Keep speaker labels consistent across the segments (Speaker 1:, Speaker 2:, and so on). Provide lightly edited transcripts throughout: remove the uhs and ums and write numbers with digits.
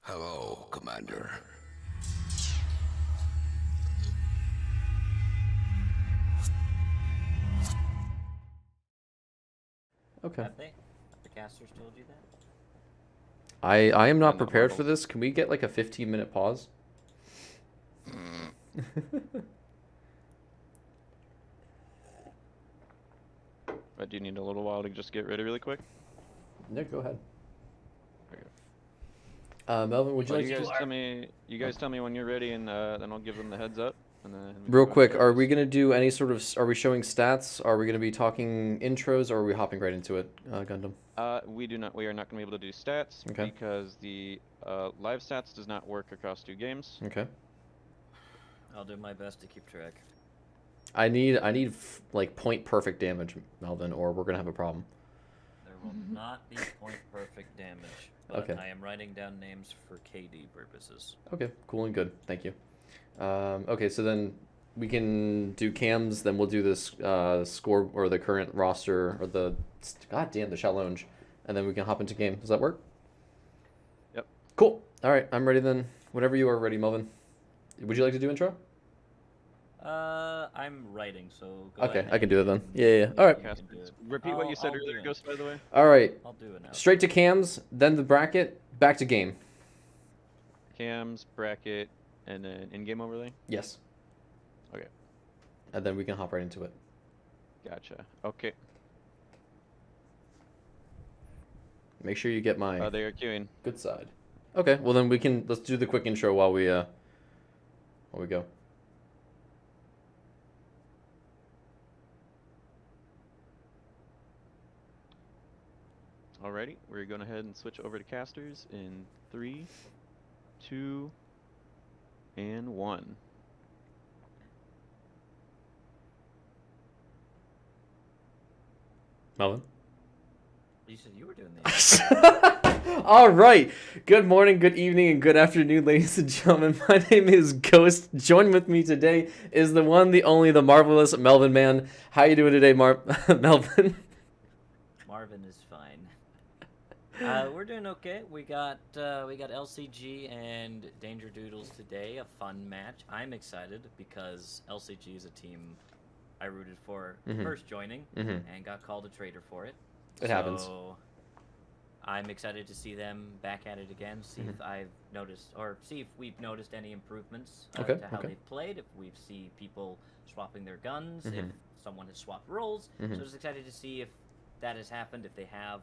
Speaker 1: Hello, Commander.
Speaker 2: Okay.
Speaker 3: Have they? The casters told you that?
Speaker 2: I am not
Speaker 4: And the
Speaker 2: prepared for
Speaker 4: marbles.
Speaker 2: this. Can we get like a 15-minute pause?
Speaker 4: But do you need a little while to just get ready really quick?
Speaker 2: No, go ahead.
Speaker 4: Okay.
Speaker 2: Melvin, would you
Speaker 4: Well,
Speaker 2: like
Speaker 4: you
Speaker 2: to
Speaker 4: guys tell me. You guys tell me when you're ready, and then I'll give them the heads up. And then we can
Speaker 2: real
Speaker 4: go
Speaker 2: quick,
Speaker 4: into
Speaker 2: are we
Speaker 4: this.
Speaker 2: going to do any sort of, are we showing stats? Are we going to be talking intros, or are we hopping right into it, Gundam?
Speaker 4: We do not. We are not going to be able to do stats
Speaker 2: Okay.
Speaker 4: because the live stats does not work across 2 games.
Speaker 2: Okay.
Speaker 3: I'll do my best to keep track.
Speaker 2: I need like point perfect damage, Melvin, or we're going to have a problem.
Speaker 3: There will not be point perfect damage, but
Speaker 2: Okay.
Speaker 3: I am writing down names for KD purposes.
Speaker 2: Okay, cool and good. Thank you. Okay, so then we can do cams, then we'll do this score or the current roster or the the challenge, and then we can hop into game. Does that work?
Speaker 4: Yep.
Speaker 2: Cool. All right, I'm ready then. Whenever you are ready, Melvin. Would you like to do intro?
Speaker 3: I'm writing, so go
Speaker 2: Okay,
Speaker 3: ahead
Speaker 2: I can do it then.
Speaker 3: and
Speaker 2: Yeah. All right.
Speaker 3: you can do it.
Speaker 4: Repeat what you said
Speaker 3: I'll do
Speaker 4: earlier,
Speaker 3: it.
Speaker 4: Ghost. By the way.
Speaker 2: All right.
Speaker 3: I'll do it now.
Speaker 2: Straight to cams, then the bracket, back to game.
Speaker 4: Cams, bracket, and then in-game overlay.
Speaker 2: Yes.
Speaker 4: Okay.
Speaker 2: And then we can hop right into it.
Speaker 4: Gotcha. Okay.
Speaker 2: Make sure you get my
Speaker 4: They are queuing.
Speaker 2: good side. Okay. Well, then let's do the quick intro while we go.
Speaker 4: Alrighty, we're going ahead and switch over to casters in 3, 2, and 1.
Speaker 2: Melvin.
Speaker 3: You said you were doing the
Speaker 2: All right. Good morning, good evening, and good afternoon, ladies and gentlemen. My name is Ghost. Join with me today is the one, the only, the marvelous Melvin Man. How you doing today, Melvin?
Speaker 3: Marvin is fine. We're doing okay. We got LCG and DangerDdoodles today. A fun match. I'm excited because LCG is a team I rooted for first joining and got called a traitor for it.
Speaker 2: It happens.
Speaker 3: So I'm excited to see them back at it again. See if I've noticed, or see if we've noticed any improvements to how they've played. If we've seen people swapping their guns, if someone has swapped roles. So just excited to see if that has happened. If they have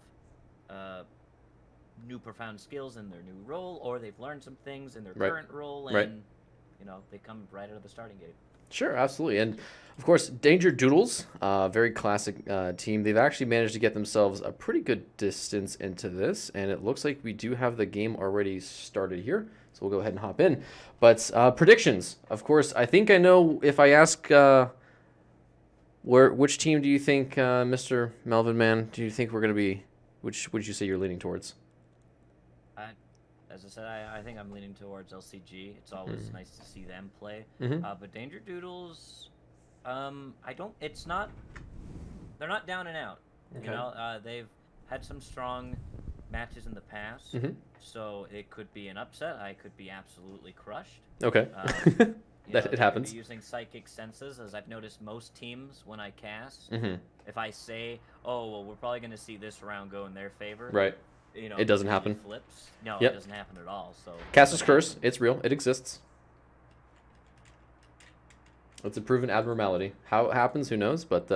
Speaker 3: new profound skills in their new role, or they've learned some things in their current role, and they come right out of the starting gate.
Speaker 2: Sure, absolutely. And of course, DangerDdoodles, very classic team. They've actually managed to get themselves a pretty good distance into this, and it looks like we do have the game already started here. So we'll go ahead and hop in. But predictions, of course, I think I know if I ask which team do you think, Mr. Melvin Man, do you think we're going to be, which would you say you're leaning towards?
Speaker 3: As I said, I think I'm leaning towards LCG. It's always nice to see them play. But DangerDdoodles, they're not down and out.
Speaker 2: Okay.
Speaker 3: You know, they've had some strong matches in the past, so it could be an upset. I could be absolutely crushed.
Speaker 2: Okay.
Speaker 3: It
Speaker 2: happens.
Speaker 3: Using psychic senses, as I've noticed most teams when I cast, if I say, "Oh, well, we're probably going to see this round go in their favor,"
Speaker 2: Right. It doesn't happen.
Speaker 3: Flips. No,
Speaker 2: Yep.
Speaker 3: it doesn't happen at all. So
Speaker 2: Caster's Curse, it's real. It exists. It's a proven abnormality. How it happens, who knows? But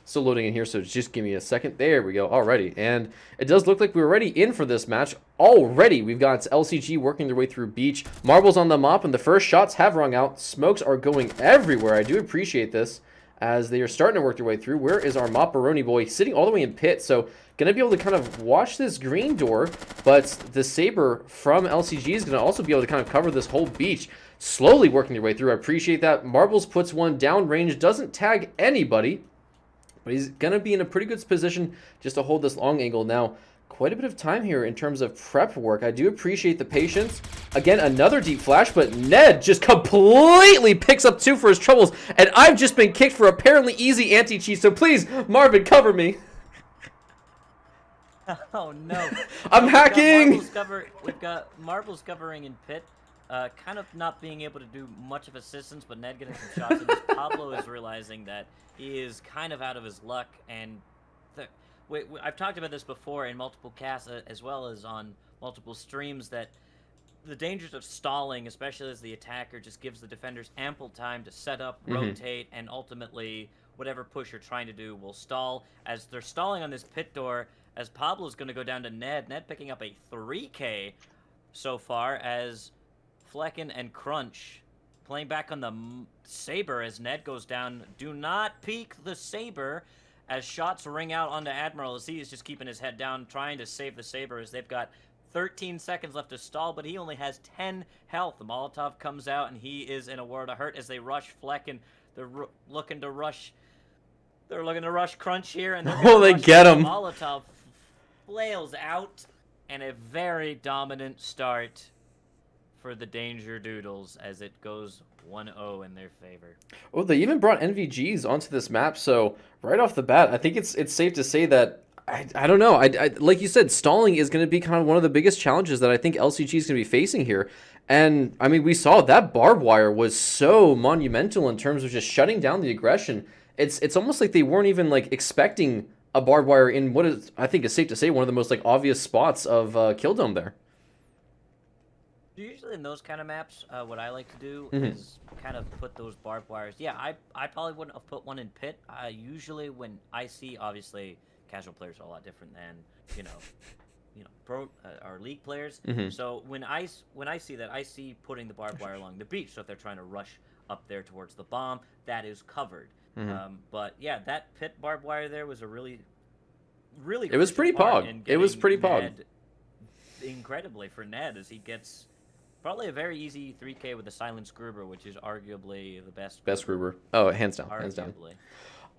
Speaker 2: still loading in here, so just give me a second. There we go. Alrighty. And it does look like we're already in for this match. Already, we've got LCG working their way through Beach. Marbles on the mop, and the first shots have rung out. Smokes are going everywhere. I do appreciate this, as they are starting to work their way through. Where is our Mopperoni boy? Sitting all the way in pit, so going to be able to kind of watch this green door, but the Saber from LCG is going to also be able to kind of cover this whole beach, slowly working their way through. I appreciate that. Marbles puts one down range, doesn't tag anybody, but he's going to be in a pretty good position just to hold this long angle. Now, quite a bit of time here in terms of prep work. I do appreciate the patience. Again, another deep flash, but Ned just completely picks up 2 for his troubles, and I've just been kicked for apparently easy anti-cheat, so please, Marvin, cover me.
Speaker 3: Oh no!
Speaker 2: I'm hacking!
Speaker 3: We've got marbles covering in pit. Kind of not being able to do much of assistance, but Ned getting some shots in this. Pablo is realizing that he is kind of out of his luck, and I've talked about this before in multiple casts as well as on multiple streams, that the dangers of stalling, especially as the attacker, just gives the defenders ample time to set up, rotate, and ultimately whatever push you're trying to do will stall. As they're stalling on this pit door, as Pablo's going to go down to Ned. Ned picking up a 3K so far, as Flecken and Crunch playing back on the Saber as Ned goes down. Do not peek the Saber as shots ring out onto Admiral, as he is just keeping his head down, trying to save the Saber as they've got 13 seconds left to stall, but he only has 10 health. The Molotov comes out, and he is in a world of hurt as they rush Flecken. They're looking to rush. They're looking to rush Crunch here, and
Speaker 2: they get him.
Speaker 3: Molotov flails out, and a very dominant start for the DangerDdoodles as it goes 1-0 in their favor.
Speaker 2: Oh, they even brought NVGs onto this map, so right off the bat, I think it's safe to say that I don't know. I like you said, stalling is going to be kind of one of the biggest challenges that I think LCG is going to be facing here. And I mean, we saw that barbed wire was so monumental in terms of just shutting down the aggression. It's almost like they weren't even like expecting a barbed wire in what is, I think is safe to say, one of the most like obvious spots of Kill Dome there.
Speaker 3: Usually in those kind of maps, what I like to do is kind of put those barbed wires. Yeah, I probably wouldn't have put one in pit. Usually when I see, obviously, casual players are a lot different than pro our league players. So when I see that, I see putting the barbed wire along the beach. So if they're trying to rush up there towards the bomb, that is covered. But yeah, that pit barbed wire there was a really
Speaker 2: it was pretty pog. It was pretty pog.
Speaker 3: Incredibly for Ned, as he gets probably a very easy 3K with the Silent Gruber, which is arguably the best
Speaker 2: Gruber. Oh, hands down, hands down.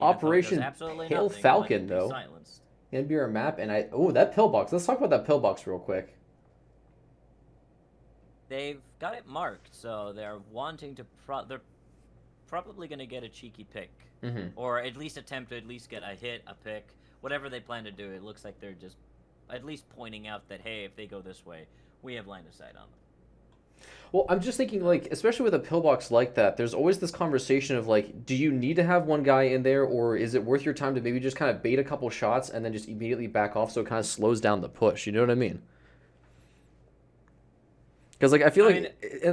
Speaker 2: Operation Hail Falcon, though. Gonna be our map, and that pillbox. Let's talk about that pillbox real quick.
Speaker 3: They've got it marked, so they're wanting to. They're probably gonna get a cheeky pick, or at least attempt to at least get a hit, a pick, whatever they plan to do. It looks like they're just at least pointing out that, hey, if they go this way, we have line of sight on them.
Speaker 2: Well, I'm just thinking, like, especially with a pillbox like that, there's always this conversation of, like, do you need to have one guy in there, or is it worth your time to maybe just kind of bait a couple shots and then just immediately back off so it kind of slows down the push? You know what I mean? Because, like, I feel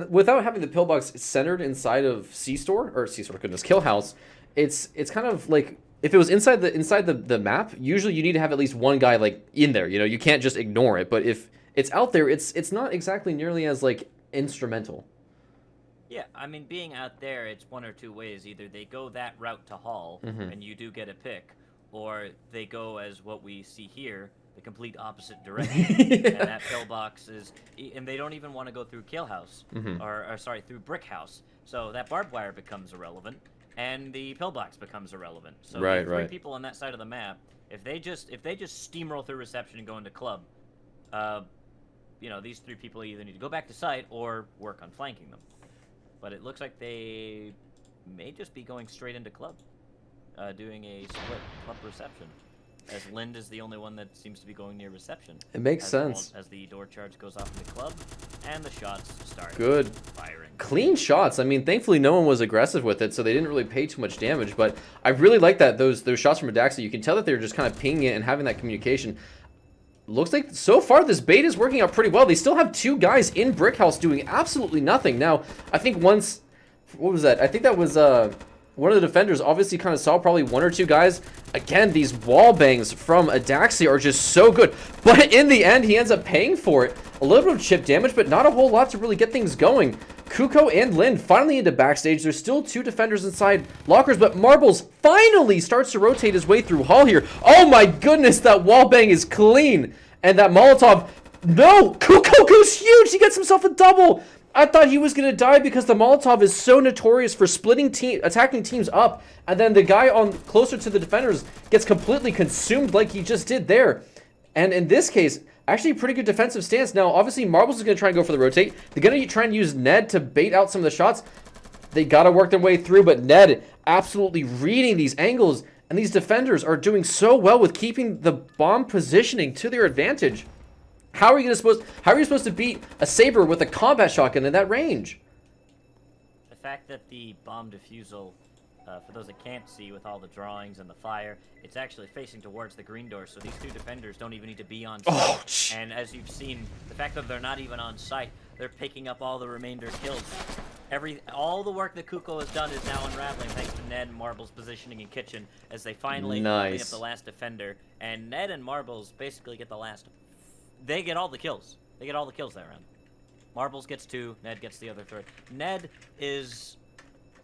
Speaker 2: without having the pillbox centered inside of Kill House, it's kind of like, if it was inside the map, usually you need to have at least one guy, like, in there. You know, you can't just ignore it. But if it's out there, it's not exactly nearly as, like, instrumental.
Speaker 3: Yeah, I mean, being out there, it's one or two ways. Either they go that route to haul, and you do get a pick, or they go as what we see here, the complete opposite direction. And that pillbox is, and they don't even want to go through Kill House, or sorry, through Brick House. So that barbed wire becomes irrelevant, and the pillbox becomes irrelevant. So the three people on that side of the map, if they just steamroll through reception and go into club, these three people either need to go back to site or work on flanking them. But it looks like they may just be going straight into club, doing a split club reception, as Lind is the only one that seems to be going near reception.
Speaker 2: It makes sense.
Speaker 3: As the door charge goes off in the club, and the shots start firing.
Speaker 2: Clean shots. I mean, thankfully no one was aggressive with it, so they didn't really pay too much damage. But I really like that those shots from Adaxa. You can tell that they're just kind of pinging it and having that communication. Looks like so far this bait is working out pretty well. They still have two guys in Brick House doing absolutely nothing. Now, I think what was that? I think that was one of the defenders obviously kind of saw probably one or two guys. Again, these wall bangs from Adaxia are just so good. But in the end, he ends up paying for it. A little bit of chip damage, but not a whole lot to really get things going. Kuko and Lind finally into backstage. There's still two defenders inside lockers, but Marbles finally starts to rotate his way through Hall here. Oh my goodness, that wall bang is clean. And that Molotov, no, Kuko goes huge. He gets himself a double. I thought he was going to die because the Molotov is so notorious for attacking teams up. And then the guy on closer to the defenders gets completely consumed like he just did there. And in this case, actually a pretty good defensive stance. Now, obviously, Marbles is going to try and go for the rotate. They're going to try and use Ned to bait out some of the shots. They got to work their way through, but Ned absolutely reading these angles And these defenders are doing so well with keeping the bomb positioning to their advantage. How are you supposed to beat a Saber with a combat shotgun in that range?
Speaker 3: The fact that the bomb defusal, for those that can't see with all the drawings and the fire, it's actually facing towards the green door, so these two defenders don't even need to be on site. And as you've seen, the fact that they're not even on site, they're picking up all the remainder kills. All the work that Kuko has done is now unraveling thanks to Ned and Marbles positioning in kitchen as they finally clean up the last defender. And Ned and Marbles basically get the last. They get all the kills. They get all the kills that round. Marbles gets 2, Ned gets the other 3. Ned is...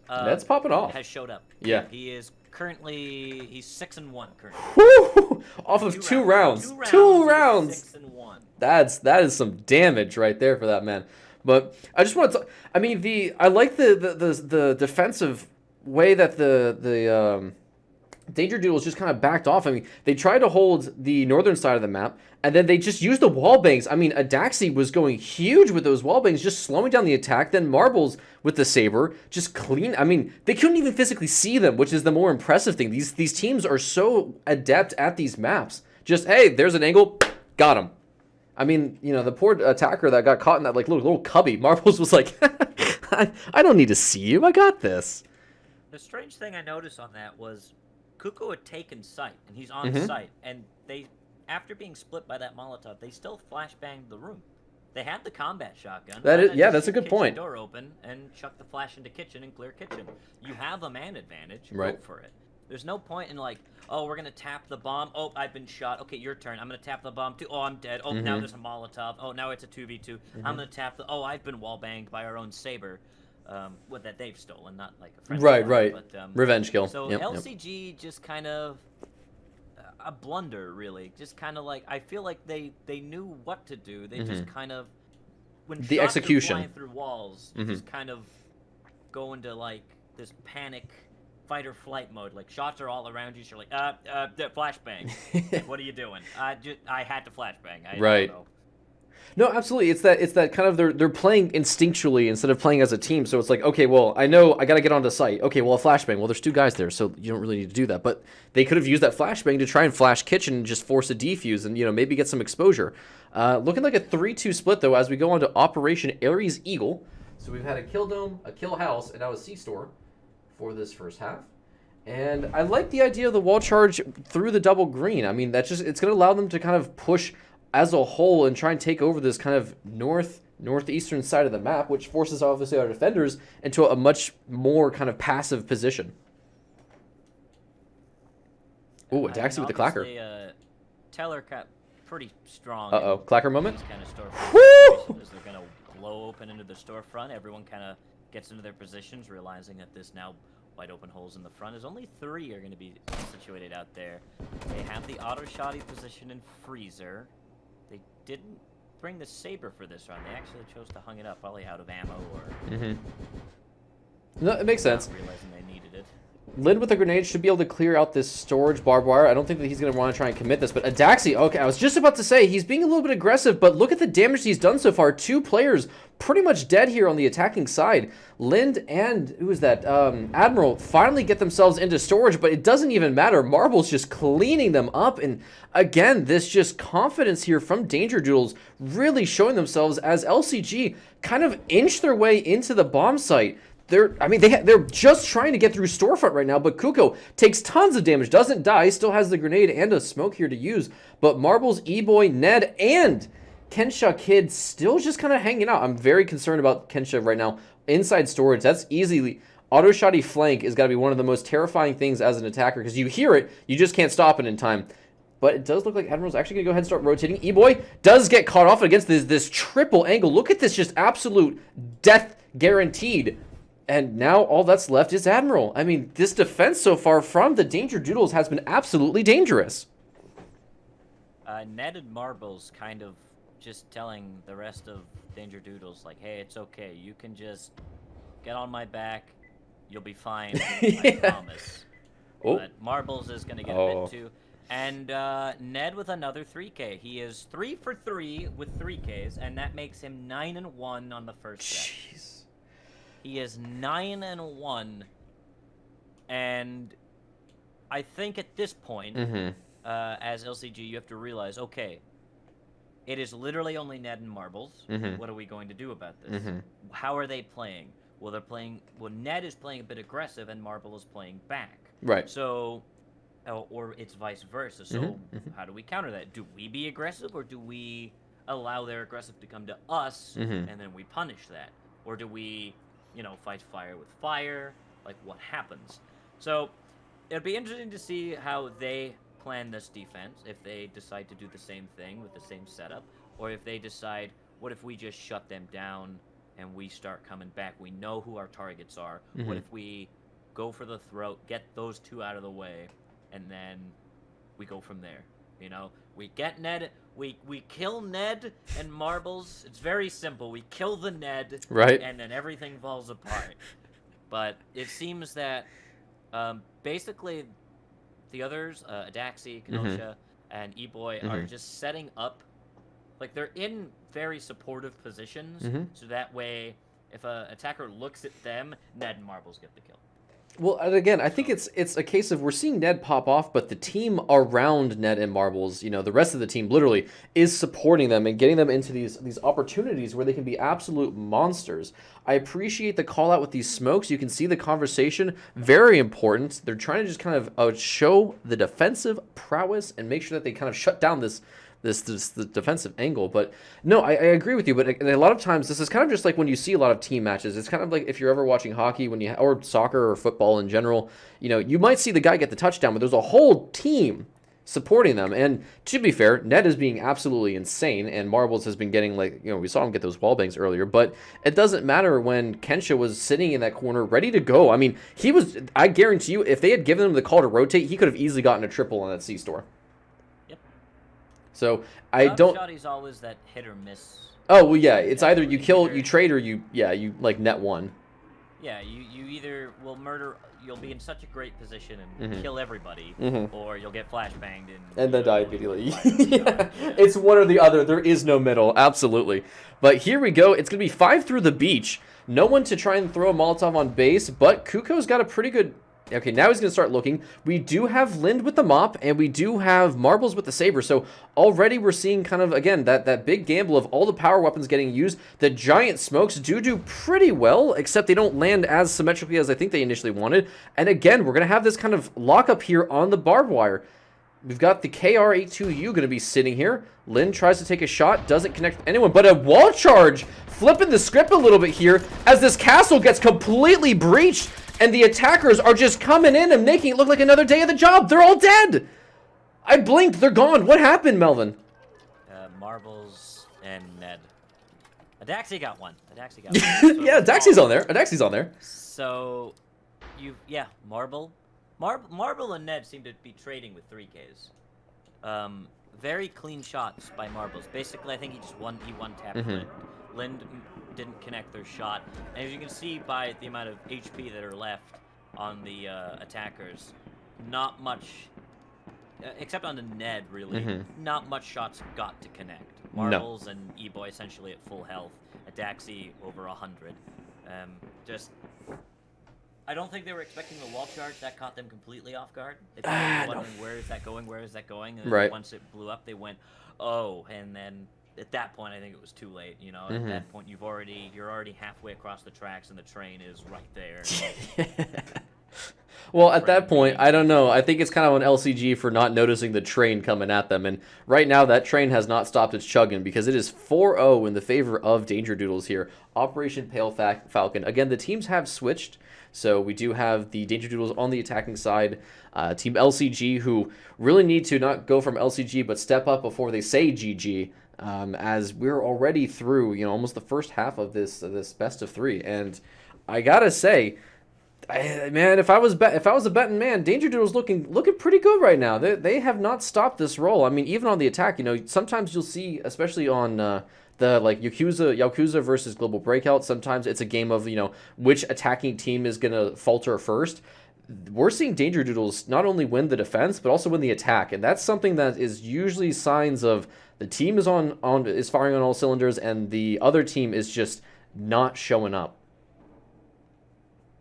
Speaker 2: Ned's popping off.
Speaker 3: Has showed up.
Speaker 2: Yeah.
Speaker 3: He is currently... He's 6-1 currently.
Speaker 2: Woo! Off of 2 rounds. 2 rounds!
Speaker 3: 6-1.
Speaker 2: That is some damage right there for that man. But I just want to... I mean, I like the defensive way that the DangerDdoodles just kind of backed off. I mean, they tried to hold the northern side of the map, and then they just used the wall bangs. I mean, Adaxi was going huge with those wall bangs, just slowing down the attack. Then Marbles with the Saber, just clean. I mean, they couldn't even physically see them, which is the more impressive thing. These teams are so adept at these maps. Just, hey, there's an angle, got him. I mean, you know, the poor attacker that got caught in that like little cubby, Marbles was like, I don't need to see you. I got this.
Speaker 3: The strange thing I noticed on that was Kuko had taken sight, and he's on site, and they, after being split by that Molotov, they still flashbanged the room. They had the combat shotgun.
Speaker 2: Yeah, that's a good point.
Speaker 3: Door open and chuck the flash into kitchen and clear kitchen. You have a man advantage.
Speaker 2: Right.
Speaker 3: Go for it. There's no point in like, oh, we're gonna tap the bomb. Oh, I've been shot. Okay, your turn. I'm gonna tap the bomb too. Oh, I'm dead. Oh, now there's a Molotov. Oh, now it's a 2v2. I'm gonna tap the. Oh, I've been wall banged by our own Saber. What that they've stolen, not like a friend.
Speaker 2: Right.
Speaker 3: But,
Speaker 2: revenge kill.
Speaker 3: So LCG just kind of a blunder, really. Just kind of like I feel like they knew what to do. They just kind of when
Speaker 2: the
Speaker 3: shots
Speaker 2: execution
Speaker 3: are flying through walls, you just kind of go into like this panic. Fight or flight mode, like shots are all around you, so you're like, flashbang. What are you doing? I had to flashbang.
Speaker 2: Right.
Speaker 3: Don't know.
Speaker 2: No, absolutely. It's that kind of they're playing instinctually instead of playing as a team. So it's like, okay, well, I know I gotta get onto site. Okay, well, a flashbang. Well, there's 2 guys there, so you don't really need to do that. But they could have used that flashbang to try and flash kitchen and just force a defuse and maybe get some exposure. Looking like a 3-2 split though as we go on to Operation Ares Eagle. So we've had a kill dome, a kill house, and now a C-store for this first half. And I like the idea of the wall charge through the double green. I mean, it's going to allow them to kind of push as a whole and try and take over this kind of northeastern side of the map, which forces obviously our defenders into a much more kind of passive position. Ooh, Adaxi with the clacker.
Speaker 3: Teller got pretty strong.
Speaker 2: Clacker moment.
Speaker 3: Kind of
Speaker 2: Woo!
Speaker 3: As they're going to blow open into the storefront, everyone kind of gets into their positions, realizing that this now wide open holes in the front. There's only 3 are going to be situated out there. They have the auto shotty position in freezer. They didn't bring the Saber for this round. They actually chose to hung it up, probably out of ammo or.
Speaker 2: No, it makes sense.
Speaker 3: Realizing they needed it.
Speaker 2: Lid with a grenade should be able to clear out this storage barbed wire. I don't think that he's going to want to try and commit this, but Adaxi, okay, I was just about to say, he's being a little bit aggressive, but look at the damage he's done so far. 2 players pretty much dead here on the attacking side. Lind and, who is that, Admiral finally get themselves into storage, but it doesn't even matter. Marble's just cleaning them up, and again, this just confidence here from DangerDdoodles really showing themselves as LCG kind of inch their way into the bomb site. They're just trying to get through storefront right now, but Kuko takes tons of damage, doesn't die, still has the grenade and a smoke here to use. But Marbles, E-Boy, Ned, and Kensha Kid still just kind of hanging out. I'm very concerned about Kensha right now. Inside storage, that's easily... Auto shotty flank is got to be one of the most terrifying things as an attacker, because you hear it, you just can't stop it in time. But it does look like Admiral's actually going to go ahead and start rotating. E-Boy does get caught off against this triple angle. Look at this, just absolute death guaranteed. And now all that's left is Admiral. I mean, this defense so far from the DangerDdoodles has been absolutely dangerous.
Speaker 3: Ned and Marbles kind of just telling the rest of DangerDdoodles, like, hey, it's okay. You can just get on my back. You'll be fine. I promise.
Speaker 2: Oh.
Speaker 3: But Marbles is going to get a bit too. And Ned with another 3K. He is 3 for 3 with 3Ks, and that makes him 9-1 on the first set.
Speaker 2: Jeez.
Speaker 3: He is 9-1, and I think at this point, as LCG, you have to realize, okay, it is literally only Ned and Marbles. What are we going to do about this? How are they playing? Well, they're playing. Well, Ned is playing a bit aggressive, and Marble is playing back.
Speaker 2: Right.
Speaker 3: So, or it's vice versa. So, how do we counter that? Do we be aggressive, or do we allow their aggressive to come to us, and then we punish that? Or do we, fight fire with fire? Like, what happens? So, it'd be interesting to see how they plan this defense, if they decide to do the same thing with the same setup, or if they decide, what if we just shut them down and we start coming back? We know who our targets are. What if we go for the throat, get those two out of the way, and then we go from there? We get Ned, we kill Ned and Marbles. It's very simple. We kill the Ned,
Speaker 2: right,
Speaker 3: and then everything falls apart. But it seems that basically the others, Adaxi, Kenosha, and E-Boy, are just setting up, like, they're in very supportive positions, so that way, if an attacker looks at them, Ned and Marbles get the kill.
Speaker 2: Well, and again, I think it's a case of we're seeing Ned pop off, but the team around Ned and Marbles, the rest of the team literally is supporting them and getting them into these opportunities where they can be absolute monsters. I appreciate the call out with these smokes. You can see the conversation, very important. They're trying to just kind of show the defensive prowess and make sure that they kind of shut down this defensive angle. But no, I agree with you. But a lot of times this is kind of just like when you see a lot of team matches. It's kind of like if you're ever watching hockey or soccer or football in general, you might see the guy get the touchdown, but there's a whole team supporting them. And to be fair, Ned is being absolutely insane, and Marbles has been getting, we saw him get those wall bangs earlier, but it doesn't matter when Kensha was sitting in that corner ready to go. I mean, I guarantee you, if they had given him the call to rotate, he could have easily gotten a triple on that C-store. So I don't.
Speaker 3: Shotty's always that hit or miss.
Speaker 2: Oh well, yeah. It's either you kill, you trade, or you like net one.
Speaker 3: Yeah, you either will murder. You'll be in such a great position and kill everybody, or you'll get flashbanged
Speaker 2: and then die immediately. Yeah. It's one or the other. There is no middle. Absolutely. But here we go. It's gonna be 5 through the beach. No one to try and throw a Molotov on base, but Kuko's got a pretty good. Okay, now he's going to start looking. We do have Lind with the mop, and we do have Marbles with the saber. So already we're seeing kind of, again, that big gamble of all the power weapons getting used. The giant smokes do pretty well, except they don't land as symmetrically as I think they initially wanted. And again, we're going to have this kind of lockup here on the barbed wire. We've got the KR82U going to be sitting here. Lind tries to take a shot, doesn't connect with anyone, but a wall charge, flipping the script a little bit here as this castle gets completely breached. And the attackers are just coming in and making it look like another day of the job. They're all dead. I blinked. They're gone. What happened, Melvin?
Speaker 3: Marbles and Ned. Adaxi got one.
Speaker 2: Yeah, Adaxi's on there. Adaxi's on there.
Speaker 3: So, Marble and Ned seem to be trading with 3Ks. Very clean shots by Marbles. Basically, I think he one-tapped Lind. Lind didn't connect their shot. And as you can see by the amount of HP that are left on the attackers, not much, except on the Ned, really, not much shots got to connect. Marbles and E-Boy essentially at full health. Adaxi over 100. I don't think they were expecting the wall charge. That caught them completely off guard. They were wondering, where is that going? And then once it blew up, they went, oh, and then at that point, I think it was too late. At that point, you're already halfway across the tracks, and the train is right there.
Speaker 2: Well, at that point, I don't know. I think it's kind of on LCG for not noticing the train coming at them. And right now, that train has not stopped its chugging because it is 4-0 in the favor of DangerDdoodles here. Operation Pale Falcon. Again, the teams have switched. So we do have the DangerDdoodles on the attacking side. Team LCG, who really need to not go from LCG, but step up before they say GG. As we're already through, almost the first half of this best of 3, and I gotta say, man, if I was a betting man, DangerDdoodles looking pretty good right now. They have not stopped this roll. I mean, even on the attack, sometimes you'll see, especially on the Yakuza versus Global Breakout. Sometimes it's a game of which attacking team is gonna falter first. We're seeing DangerDdoodles not only win the defense but also win the attack, and that's something that is usually signs of the team is is firing on all cylinders, and the other team is just not showing up.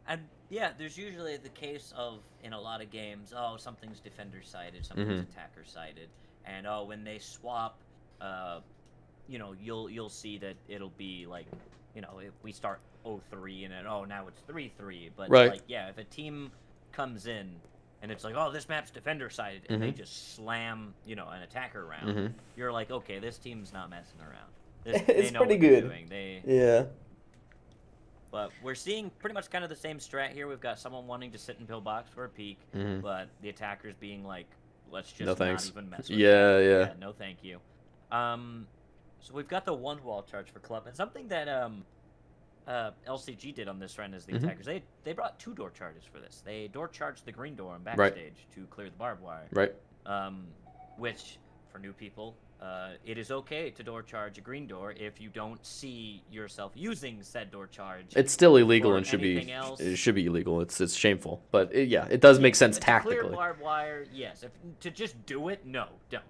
Speaker 3: And Yeah, there's usually the case of, in a lot of games, oh, something's defender-sided, something's attacker-sided, and oh, when they swap, you know, you'll see that it'll be like, you know, if we start 0-3 and then, oh, now it's 3-3, but
Speaker 2: Right.
Speaker 3: like, yeah, if a team comes in and it's like, oh, this map's defender-sided, and they just slam, you know, an attacker around, you're like, okay, this team's not messing around.
Speaker 2: It's
Speaker 3: they know
Speaker 2: pretty
Speaker 3: what they're
Speaker 2: good.
Speaker 3: doing.
Speaker 2: Yeah.
Speaker 3: But we're seeing pretty much kind of the same strat here. We've got someone wanting to sit in pillbox for a peek, but the attackers being like, let's just
Speaker 2: No thanks.
Speaker 3: not even mess with
Speaker 2: Yeah,
Speaker 3: that.
Speaker 2: yeah.
Speaker 3: No thank you. So we've got the one wall charge for club, and something that LCG did on this run is the attackers. They brought 2 door charges for this. They door charged the green door on backstage to clear the barbed wire.
Speaker 2: Right.
Speaker 3: Which, for new people, it is okay to door charge a green door if you don't see yourself using said door charge.
Speaker 2: It's still illegal
Speaker 3: or
Speaker 2: and should be.
Speaker 3: anything else.
Speaker 2: It should be illegal. It's shameful, but yeah, it does make sense
Speaker 3: To
Speaker 2: tactically.
Speaker 3: clear barbed wire, yes. To just do it, no, don't.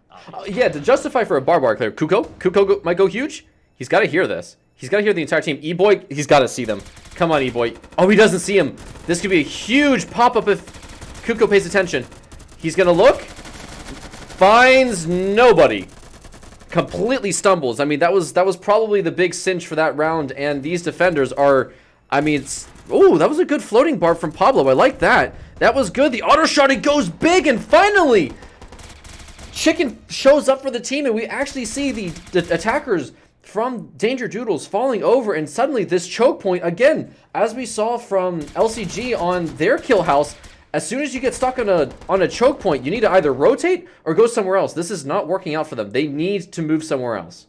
Speaker 2: Yeah, to justify for a barbed wire clear, Kuko might go huge. He's got to hear this. He's got to hear the entire team. E-Boy, he's got to see them. Come on, E-Boy. Oh, he doesn't see him. This could be a huge pop-up if Kuko pays attention. He's going to look. Finds nobody. Completely stumbles. I mean, that was probably the big cinch for that round, and these defenders are, I mean, oh, that was a good floating barb from Pablo. I like that. That was good. The auto shot, it goes big, and finally, Chicken shows up for the team, and we actually see the attackers from DangerDdoodles falling over, and suddenly this choke point, again, as we saw from LCG on their kill house, as soon as you get stuck on a choke point, you need to either rotate or go somewhere else. This is not working out for them. They need to move somewhere else.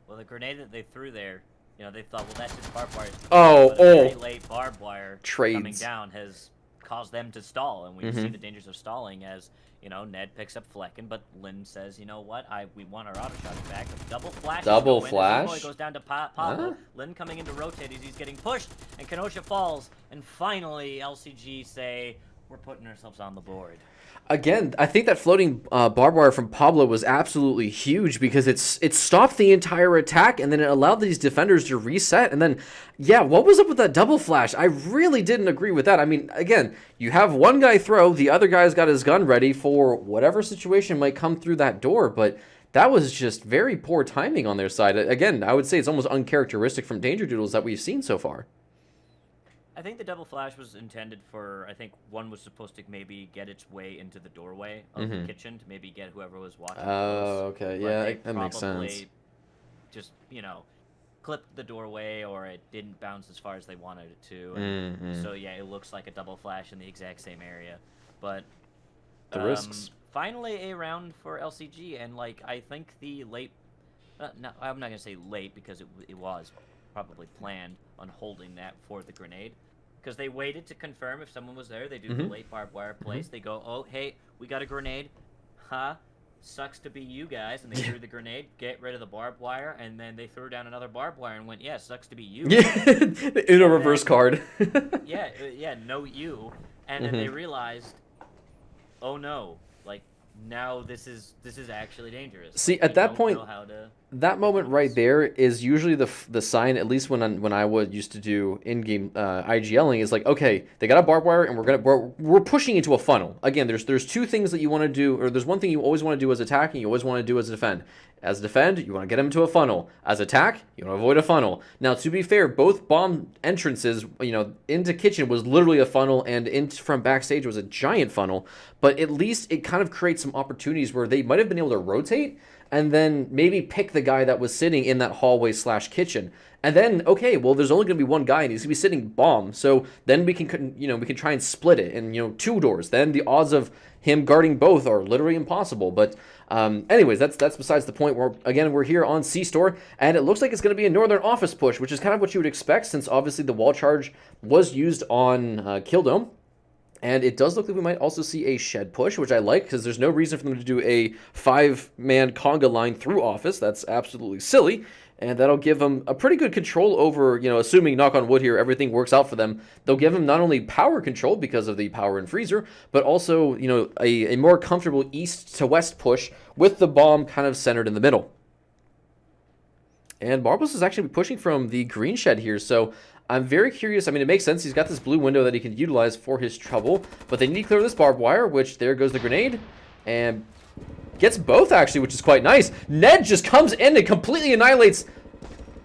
Speaker 3: Well, the grenade that they threw there, you know, they thought, well, that's just barbed wire.
Speaker 2: Oh,
Speaker 3: Very late barbed wire coming
Speaker 2: Trades.
Speaker 3: down has caused them to stall, and we see the dangers of stalling as, you know, Ned picks up Flecken, but Lynn says, you know what, we want our auto shots back. Double flash.
Speaker 2: Double
Speaker 3: Boy
Speaker 2: flash?
Speaker 3: goes down to Pablo. Lynn coming in to rotate as he's getting pushed, and Kenosha falls, and finally LCG say, we're putting ourselves on the board.
Speaker 2: Again, I think that floating barbed wire from Pablo was absolutely huge because it stopped the entire attack, and then it allowed these defenders to reset. And then, yeah, what was up with that double flash? I really didn't agree with that. I mean, again, you have one guy throw, the other guy's got his gun ready for whatever situation might come through that door, but that was just very poor timing on their side. Again, I would say it's almost uncharacteristic from DangerDdoodles that we've seen so far.
Speaker 3: I think the double flash was intended for, I think one was supposed to maybe get its way into the doorway of the kitchen to maybe get whoever was watching.
Speaker 2: Oh, okay.
Speaker 3: But
Speaker 2: Yeah,
Speaker 3: they
Speaker 2: that makes sense.
Speaker 3: probably just, you know, clipped the doorway, or it didn't bounce as far as they wanted it to. And so, yeah, it looks like a double flash in the exact same area. But
Speaker 2: The risks.
Speaker 3: finally a round for LCG, and, like, I think the late... no, I'm not going to say late because it was probably planned on holding that for the grenade. Because they waited to confirm if someone was there. They do the late barbed wire place. They go, oh, hey, we got a grenade. Huh? Sucks to be you guys. And they threw the grenade, get rid of the barbed wire, and then they threw down another barbed wire and went, yeah, sucks to be you.
Speaker 2: Yeah, in a reverse card.
Speaker 3: yeah, no you. And then they realized, oh no, like, now this is actually dangerous.
Speaker 2: See,
Speaker 3: Like,
Speaker 2: at
Speaker 3: we
Speaker 2: that
Speaker 3: don't
Speaker 2: point,
Speaker 3: know how to...
Speaker 2: that moment right there is usually the sign, at least when I would used to do in-game IGLing, is like, okay, they got a barbed wire and we're pushing into a funnel. Again, there's two things that you want to do, or there's one thing you always want to do as attack and you always want to do as defend. As defend, you want to get them into a funnel. As attack, you want to avoid a funnel. Now, to be fair, both bomb entrances, you know, into kitchen was literally a funnel, and from backstage was a giant funnel. But at least it kind of creates some opportunities where they might have been able to rotate and then maybe pick the guy that was sitting in that hallway / kitchen. And then, okay, well, there's only going to be one guy, and he's going to be sitting bomb. So then we can, you know, we can try and split it, and, you know, 2 doors. Then the odds of him guarding both are literally impossible. But anyways, that's besides the point. We're here on C-Store, and it looks like it's going to be a Northern Office push, which is kind of what you would expect, since obviously the wall charge was used on Killdome. And it does look like we might also see a shed push, which I like, because there's no reason for them to do a 5-man conga line through office. That's absolutely silly. And that'll give them a pretty good control over, you know, assuming, knock on wood here, everything works out for them. They'll give them not only power control because of the power and freezer, but also, you know, a more comfortable east to west push with the bomb kind of centered in the middle. And Barbos is actually pushing from the green shed here, so I'm very curious. I mean, it makes sense. He's got this blue window that he can utilize for his trouble, but they need to clear this barbed wire, which there goes the grenade, and gets both, actually, which is quite nice. Ned just comes in and completely annihilates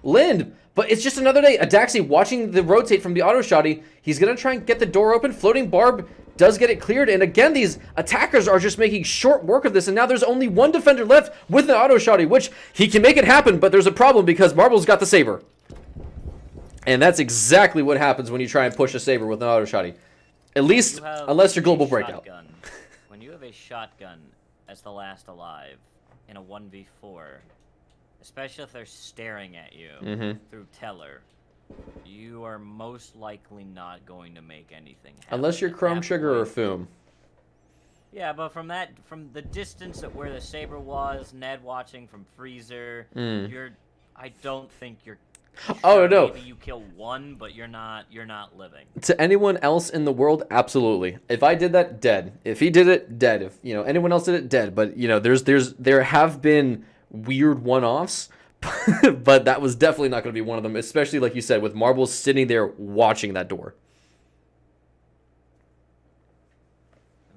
Speaker 2: Lind, but it's just another day. Adaxi watching the rotate from the auto shotty. He's going to try and get the door open. Floating barb does get it cleared, and again, these attackers are just making short work of this, and now there's only one defender left with an auto shotty, which he can make it happen, but there's a problem because Marble's got the saber. And that's exactly what happens when you try and push a saber with an auto shotty. At least, unless you're global breakout.
Speaker 3: When you have a shotgun as the last alive in a 1v4, especially if they're staring at you through Teller, you are most likely not going to make anything happen.
Speaker 2: Unless you're Chrome Trigger or Foom.
Speaker 3: Yeah, but from the distance at where the saber was, Ned watching from Freezer, I don't think you're.
Speaker 2: Oh no!
Speaker 3: Maybe you kill one, but you're not living.
Speaker 2: To anyone else in the world, absolutely. If I did that, dead. If he did it, dead. If anyone else did it, dead. But there have been weird one-offs, but that was definitely not going to be one of them. Especially like you said, with Marbles sitting there watching that door.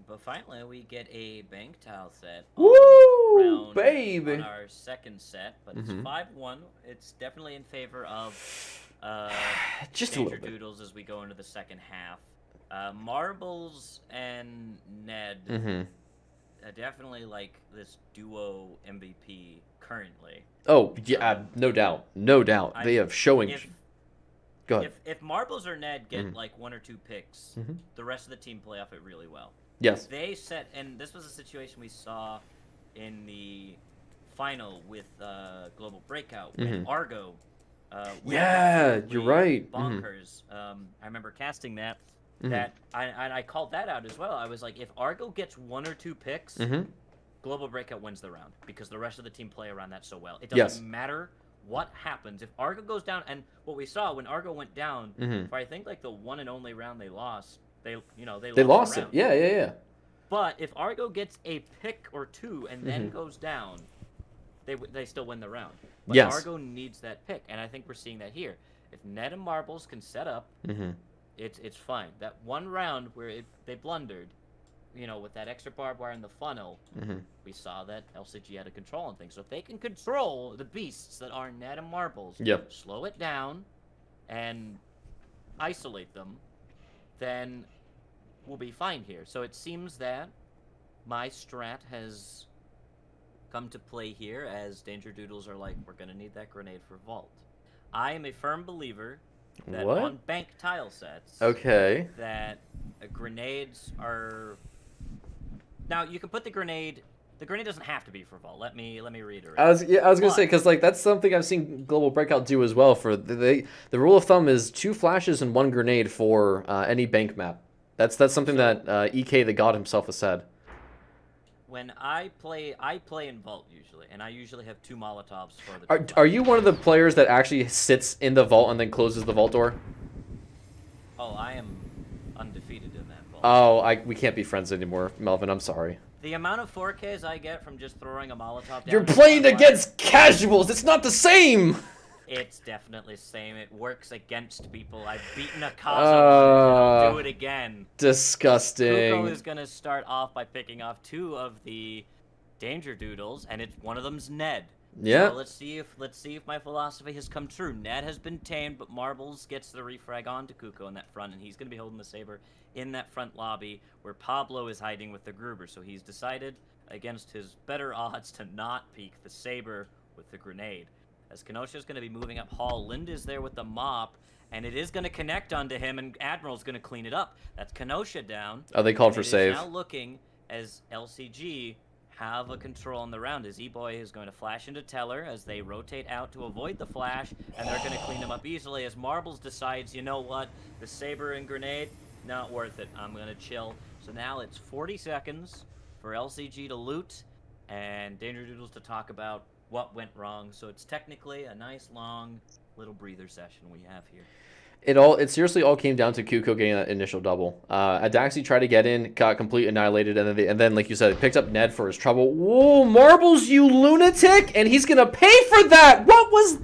Speaker 3: But finally, we get a bank tile set.
Speaker 2: Woo, baby!
Speaker 3: On our second set, but it's 5-1. It's definitely in favor of
Speaker 2: just a little bit.
Speaker 3: DangerDdoodles as we go into the second half. Marbles and Ned definitely like this duo MVP currently.
Speaker 2: Oh yeah, no doubt, no doubt. They have showing. Go ahead.
Speaker 3: If Marbles or Ned get like 1 or 2 picks, the rest of the team play off it really well.
Speaker 2: Yes.
Speaker 3: They set, and this was a situation we saw in the final with Global Breakout when Argo.
Speaker 2: Yeah, you're right.
Speaker 3: Bonkers. I remember casting that. That I called that out as well. I was like, if Argo gets 1 or 2 picks, Global Breakout wins the round because the rest of the team play around that so well. It doesn't matter what happens if Argo goes down. And what we saw when Argo went down, for I think like the one and only round they lost. They lost
Speaker 2: it. Yeah.
Speaker 3: But if Argo gets a pick or 2 and then goes down, they still win the round. But Argo needs that pick, and I think we're seeing that here. If Ned and Marbles can set up, it's fine. That one round where they blundered, with that extra barbed wire in the funnel, we saw that LCG had a control on things. So if they can control the beasts that are Ned and Marbles, slow it down, and isolate them, then we'll be fine here. So it seems that my strat has come to play here as DangerDdoodles are like, we're going to need that grenade for Vault. I am a firm believer that on bank tile sets, that grenades are... Now, you can put the grenade doesn't have to be for Vault. Let me reiterate.
Speaker 2: I was gonna say, because like that's something I've seen Global Breakout do as well. For the rule of thumb is 2 flashes and 1 grenade for any bank map. That's something that EK the God himself has said.
Speaker 3: When I play in Vault usually, and I usually have 2 Molotovs for the.
Speaker 2: Are you one of the players that actually sits in the vault and then closes the vault door?
Speaker 3: Oh, I am undefeated in that Vault.
Speaker 2: Oh, we can't be friends anymore, Melvin. I'm sorry.
Speaker 3: The amount of 4Ks I get from just throwing a Molotov down.
Speaker 2: You're playing against casuals. It's not the same.
Speaker 3: It's definitely the same. It works against people. I've beaten a Casa. I'll do it again.
Speaker 2: Disgusting.
Speaker 3: Kuko is going to start off by picking off 2 of the DangerDdoodles, and one of them's Ned.
Speaker 2: Yeah.
Speaker 3: So let's see if my philosophy has come true. Ned has been tamed, but Marbles gets the refrag onto Kuko in that front, and he's going to be holding the saber in that front lobby where Pablo is hiding with the Gruber. So he's decided, against his better odds, to not peek the saber with the grenade. As Kenosha's going to be moving up hall, Linda's there with the mop, and it is going to connect onto him, and Admiral's going to clean it up. That's Kenosha down.
Speaker 2: Oh, they called for save.
Speaker 3: Now looking as LCG have a control on the round, as E-Boy is going to flash into Teller as they rotate out to avoid the flash, and they're going to clean him up easily as Marbles decides, you know what, the saber and grenade, not worth it. I'm going to chill. So now it's 40 seconds for LCG to loot and DangerDdoodles to talk about what went wrong. So it's technically a nice long little breather session we have here.
Speaker 2: It seriously all came down to Kuko getting that initial double. Adaxi tried to get in, got completely annihilated, and then like you said, picked up Ned for his trouble. Whoa, Marbles, you lunatic! And he's gonna pay for that. What was?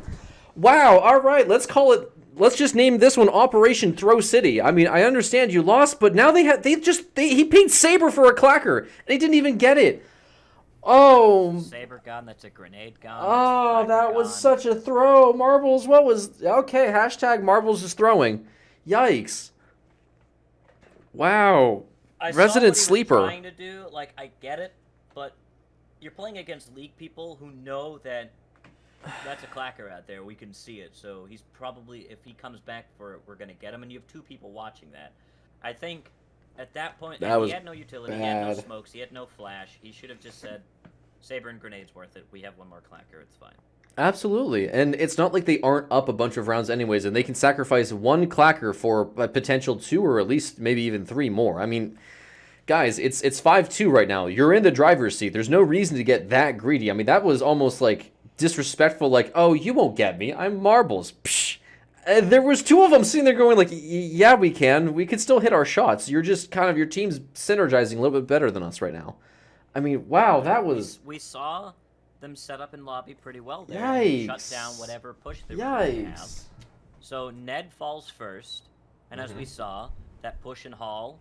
Speaker 2: Wow. All right, let's call it let's just name this one Operation Throw City. I mean, I understand you lost, but now he paid Saber for a clacker, and he didn't even get it. Oh.
Speaker 3: Saber gun, that's a grenade gun.
Speaker 2: Oh, that was such a throw. Marbles, what was... Okay, hashtag Marbles is throwing. Yikes. Wow. Resident Sleeper.
Speaker 3: Trying to do, like, I get it, but you're playing against League people who know that that's a clacker out there. We can see it. So he's probably, if he comes back for it, we're going to get him. And you have 2 people watching that. I think at that point, he had no utility, he had no smokes, he had no flash. He should have just said, Saber and grenade's worth it. We have 1 more clacker. It's fine.
Speaker 2: Absolutely. And it's not like they aren't up a bunch of rounds anyways, and they can sacrifice 1 clacker for a potential 2 or at least maybe even 3 more. I mean, guys, it's 5-2 right now. You're in the driver's seat. There's no reason to get that greedy. I mean, that was almost like disrespectful, like, oh, you won't get me. I'm Marbles. Psh. There was 2 of them sitting there going like, yeah, we can. We could still hit our shots. You're just kind of, your team's synergizing a little bit better than us right now. I mean, wow, that was...
Speaker 3: We saw them set up in lobby pretty well there.
Speaker 2: Yikes.
Speaker 3: Shut down whatever push they were going to have.
Speaker 2: Yikes.
Speaker 3: So Ned falls first, and as we saw, that push in Hall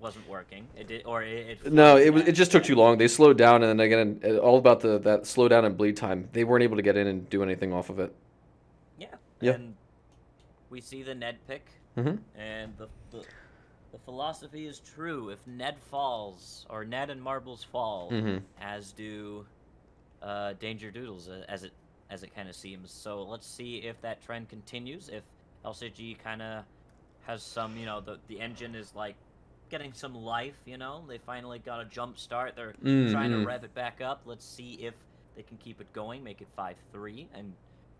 Speaker 3: wasn't working. It did, or it
Speaker 2: No, it just took too long. They slowed down, and then again, all about that slow down and bleed time. They weren't able to get in and do anything off of it.
Speaker 3: Yeah. And we see the Ned pick, and the philosophy is true. If Ned falls, or Ned and Marbles fall, as do DangerDdoodles, as it kind of seems. So let's see if that trend continues. If LCG kind of has some, the engine is like getting some life. They finally got a jump start. They're trying to rev it back up. Let's see if they can keep it going, make it 5-3, and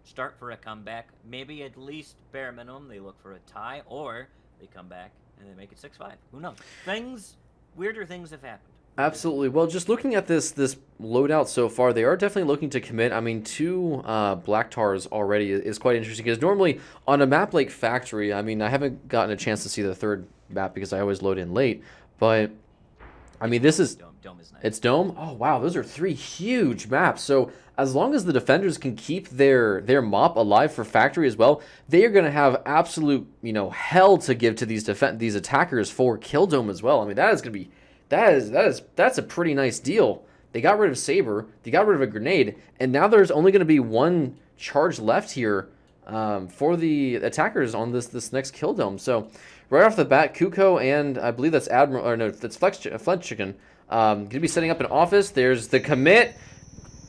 Speaker 3: start for a comeback. Maybe at least bare minimum they look for a tie, or they come back and they make it 6-5. Who knows? Weirder things have happened.
Speaker 2: Absolutely. Well, just looking at this loadout so far, they are definitely looking to commit. I mean, 2 Black Tars already is quite interesting, because normally on a map like Factory, I mean, I haven't gotten a chance to see the 3rd map because I always load in late, but I mean, this is...
Speaker 3: Dome is nice.
Speaker 2: It's Dome? Oh, wow, those are 3 huge maps. So as long as the defenders can keep their mop alive for Factory as well, they are going to have absolute, hell to give to these attackers for Kill Dome as well. I mean, that is going to be... That's a pretty nice deal. They got rid of Saber, they got rid of a grenade, and now there's only going to be 1 charge left here for the attackers on this next Kill Dome. So right off the bat, Kuko and I believe that's Admiral, or no, that's Flex Chicken, going to be setting up an office. There's the commit.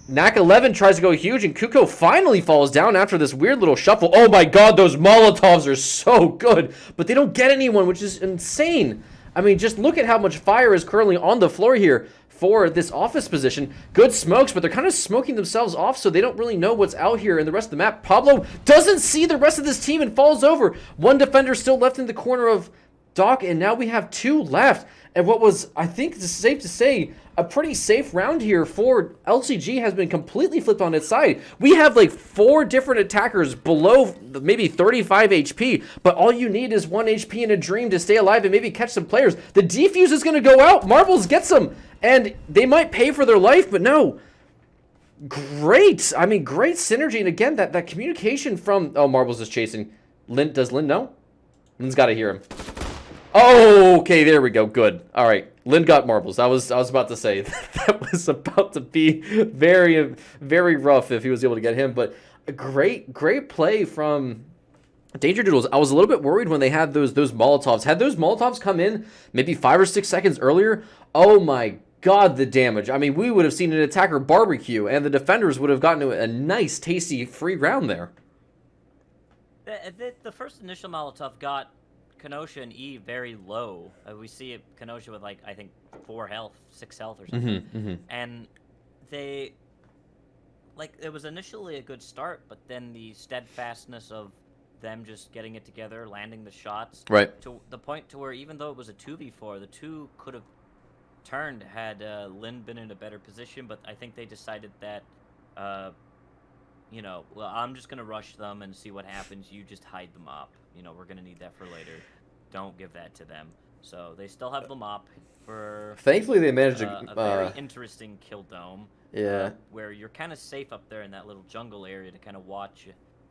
Speaker 2: Knack 11 tries to go huge, and Kuko finally falls down after this weird little shuffle. Oh my god, those Molotovs are so good, but they don't get anyone, which is insane. I mean, just look at how much fire is currently on the floor here for this office position. Good smokes, but they're kind of smoking themselves off, so they don't really know what's out here in the rest of the map. Pablo doesn't see the rest of this team and falls over. 1 defender still left in the corner of Doc, and now we have 2 left. And what was, I think it's safe to say, a pretty safe round here for LCG has been completely flipped on its side. We have like 4 different attackers below maybe 35 HP, but all you need is 1 HP and a dream to stay alive and maybe catch some players. The defuse is going to go out. Marbles gets them, and they might pay for their life, but no. Great. I mean, great synergy. And again, that communication from... Oh, Marbles is chasing. Does Lynn know? Lynn's got to hear him. Oh, okay, there we go. Good. All right. Lynn got Marbles. I was about to say that was about to be very, very rough if he was able to get him. But a great play from DangerDdoodles. I was a little bit worried when they had those Molotovs. Had those Molotovs come in maybe 5 or 6 seconds earlier, oh my god, the damage. I mean, we would have seen an attacker barbecue, and the defenders would have gotten a nice, tasty, free round there.
Speaker 3: The first initial Molotov got Kenosha and E very low. We see it, Kenosha with like, I think 4 health, 6 health or something. And they, like, it was initially a good start, but then the steadfastness of them just getting it together, landing the shots.
Speaker 2: Right.
Speaker 3: To the point to where even though it was a 2v4, the 2 could have turned had Lynn been in a better position, but I think they decided that, well, I'm just going to rush them and see what happens. You just hide the mop. We're going to need that for later. Don't give that to them. So they still have the mop for...
Speaker 2: Thankfully, they managed to...
Speaker 3: a very interesting kill dome.
Speaker 2: Yeah.
Speaker 3: Where you're kind of safe up there in that little jungle area to kind of watch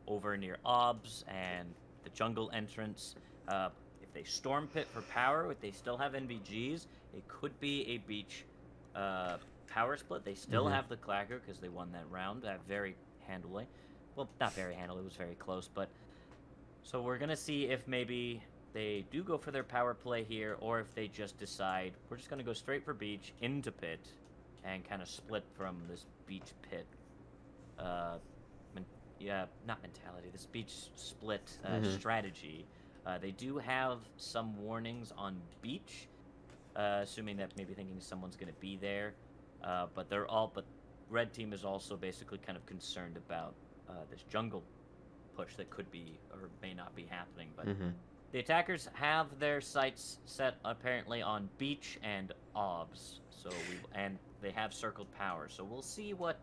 Speaker 3: over near OBS, and the jungle entrance. If they storm pit for power, if they still have NVGs, it could be a beach power split. They still have the clacker because they won that round very handily. Well, not very handily, it was very close, but so we're gonna see if maybe they do go for their power play here, or if they just decide we're just gonna go straight for beach into pit and kind of split from this beach pit not mentality, this beach split strategy. They do have some warnings on beach, assuming that maybe thinking someone's going to be there, but red team is also basically kind of concerned about this jungle push that could be or may not be happening. But the attackers have their sights set apparently on beach and obs, and they have circled power. So we'll see what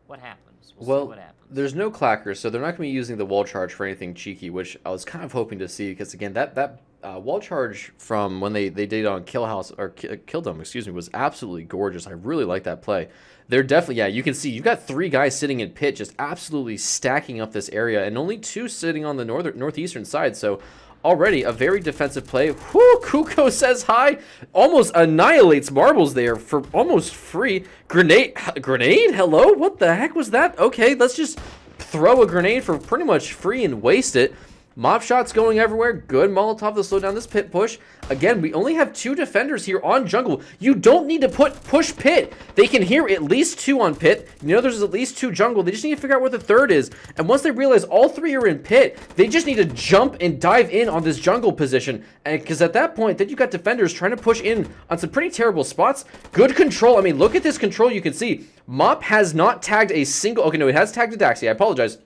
Speaker 3: happens. We'll see what happens.
Speaker 2: There's no clacker, so they're not going to be using the wall charge for anything cheeky, which I was kind of hoping to see, because again, that wall charge from when they did it on Killdome, excuse me, was absolutely gorgeous. I really like that play. They're definitely, you can see you've got 3 guys sitting in pit, just absolutely stacking up this area, and only 2 sitting on the northeastern side. So already a very defensive play. Whoo, Kuko says hi. Almost annihilates marbles there for almost free. Grenade? Hello? What the heck was that? Okay, let's just throw a grenade for pretty much free and waste it. Mop shots going everywhere. Good Molotov to slow down this pit push. Again, we only have 2 defenders here on jungle. You don't need to push pit. They can hear at least 2 on pit. You know there's at least 2 jungle. They just need to figure out where the 3rd is. And once they realize all 3 are in pit, they just need to jump and dive in on this jungle position. And because at that point, then you got defenders trying to push in on some pretty terrible spots. Good control. I mean, look at this control. You can see Mop has not tagged a single. Okay, no, it has tagged a Daxi. I apologize.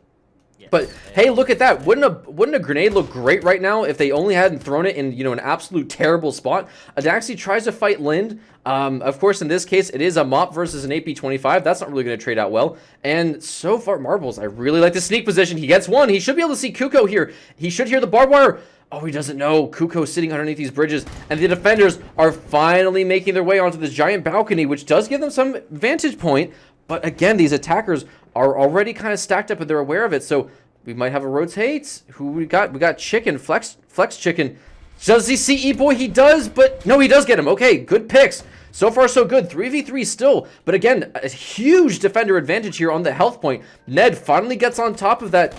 Speaker 2: But hey, look at that. Wouldn't a grenade look great right now if they only hadn't thrown it in, an absolute terrible spot? Adaxi tries to fight Lind. Of course, in this case, it is a Mop versus an AP25. That's not really going to trade out well. And so far, Marbles, I really like the sneak position. He gets one. He should be able to see Kuko here. He should hear the barbed wire. Oh, he doesn't know. Kuko's sitting underneath these bridges, and the defenders are finally making their way onto this giant balcony, which does give them some vantage point. But again, these attackers are already kind of stacked up and they're aware of it. So we might have a rotate. Who we got? We got Chicken, Flex Chicken. Does he see E-Boy? He does, but no, he does get him. Okay, good picks. So far, so good. 3v3 still. But again, a huge defender advantage here on the health point. Ned finally gets on top of that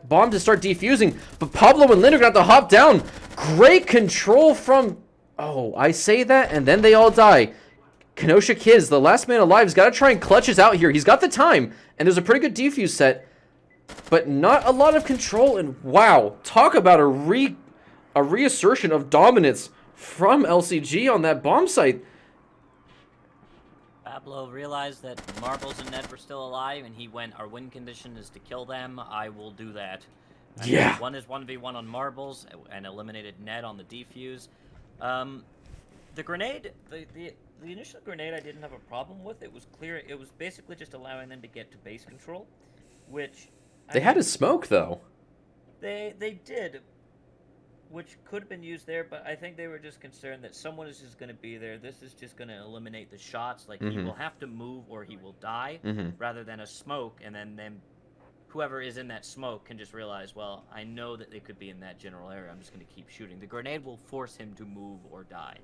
Speaker 2: bomb to start defusing. But Pablo and Lind are going to have to hop down. Great control from... Oh, I say that, and then they all die. Kenosha Kids, the last man alive, has got to try and clutch us out here. He's got the time, and there's a pretty good defuse set, but not a lot of control. And wow, talk about a reassertion of dominance from LCG on that bomb site.
Speaker 3: Pablo realized that Marbles and Ned were still alive, and he went, our win condition is to kill them. I will do that. And
Speaker 2: yeah.
Speaker 3: One is 1v1 on Marbles, and eliminated Ned on the defuse. The grenade, the initial grenade I didn't have a problem with. It was clear. It was basically just allowing them to get to base control, which...
Speaker 2: They had a smoke, though.
Speaker 3: They did, which could have been used there, but I think they were just concerned that someone is just going to be there. This is just going to eliminate the shots. Like, he will have to move or he will die, rather than a smoke, and then whoever is in that smoke can just realize, well, I know that they could be in that general area. I'm just going to keep shooting. The grenade will force him to move or die.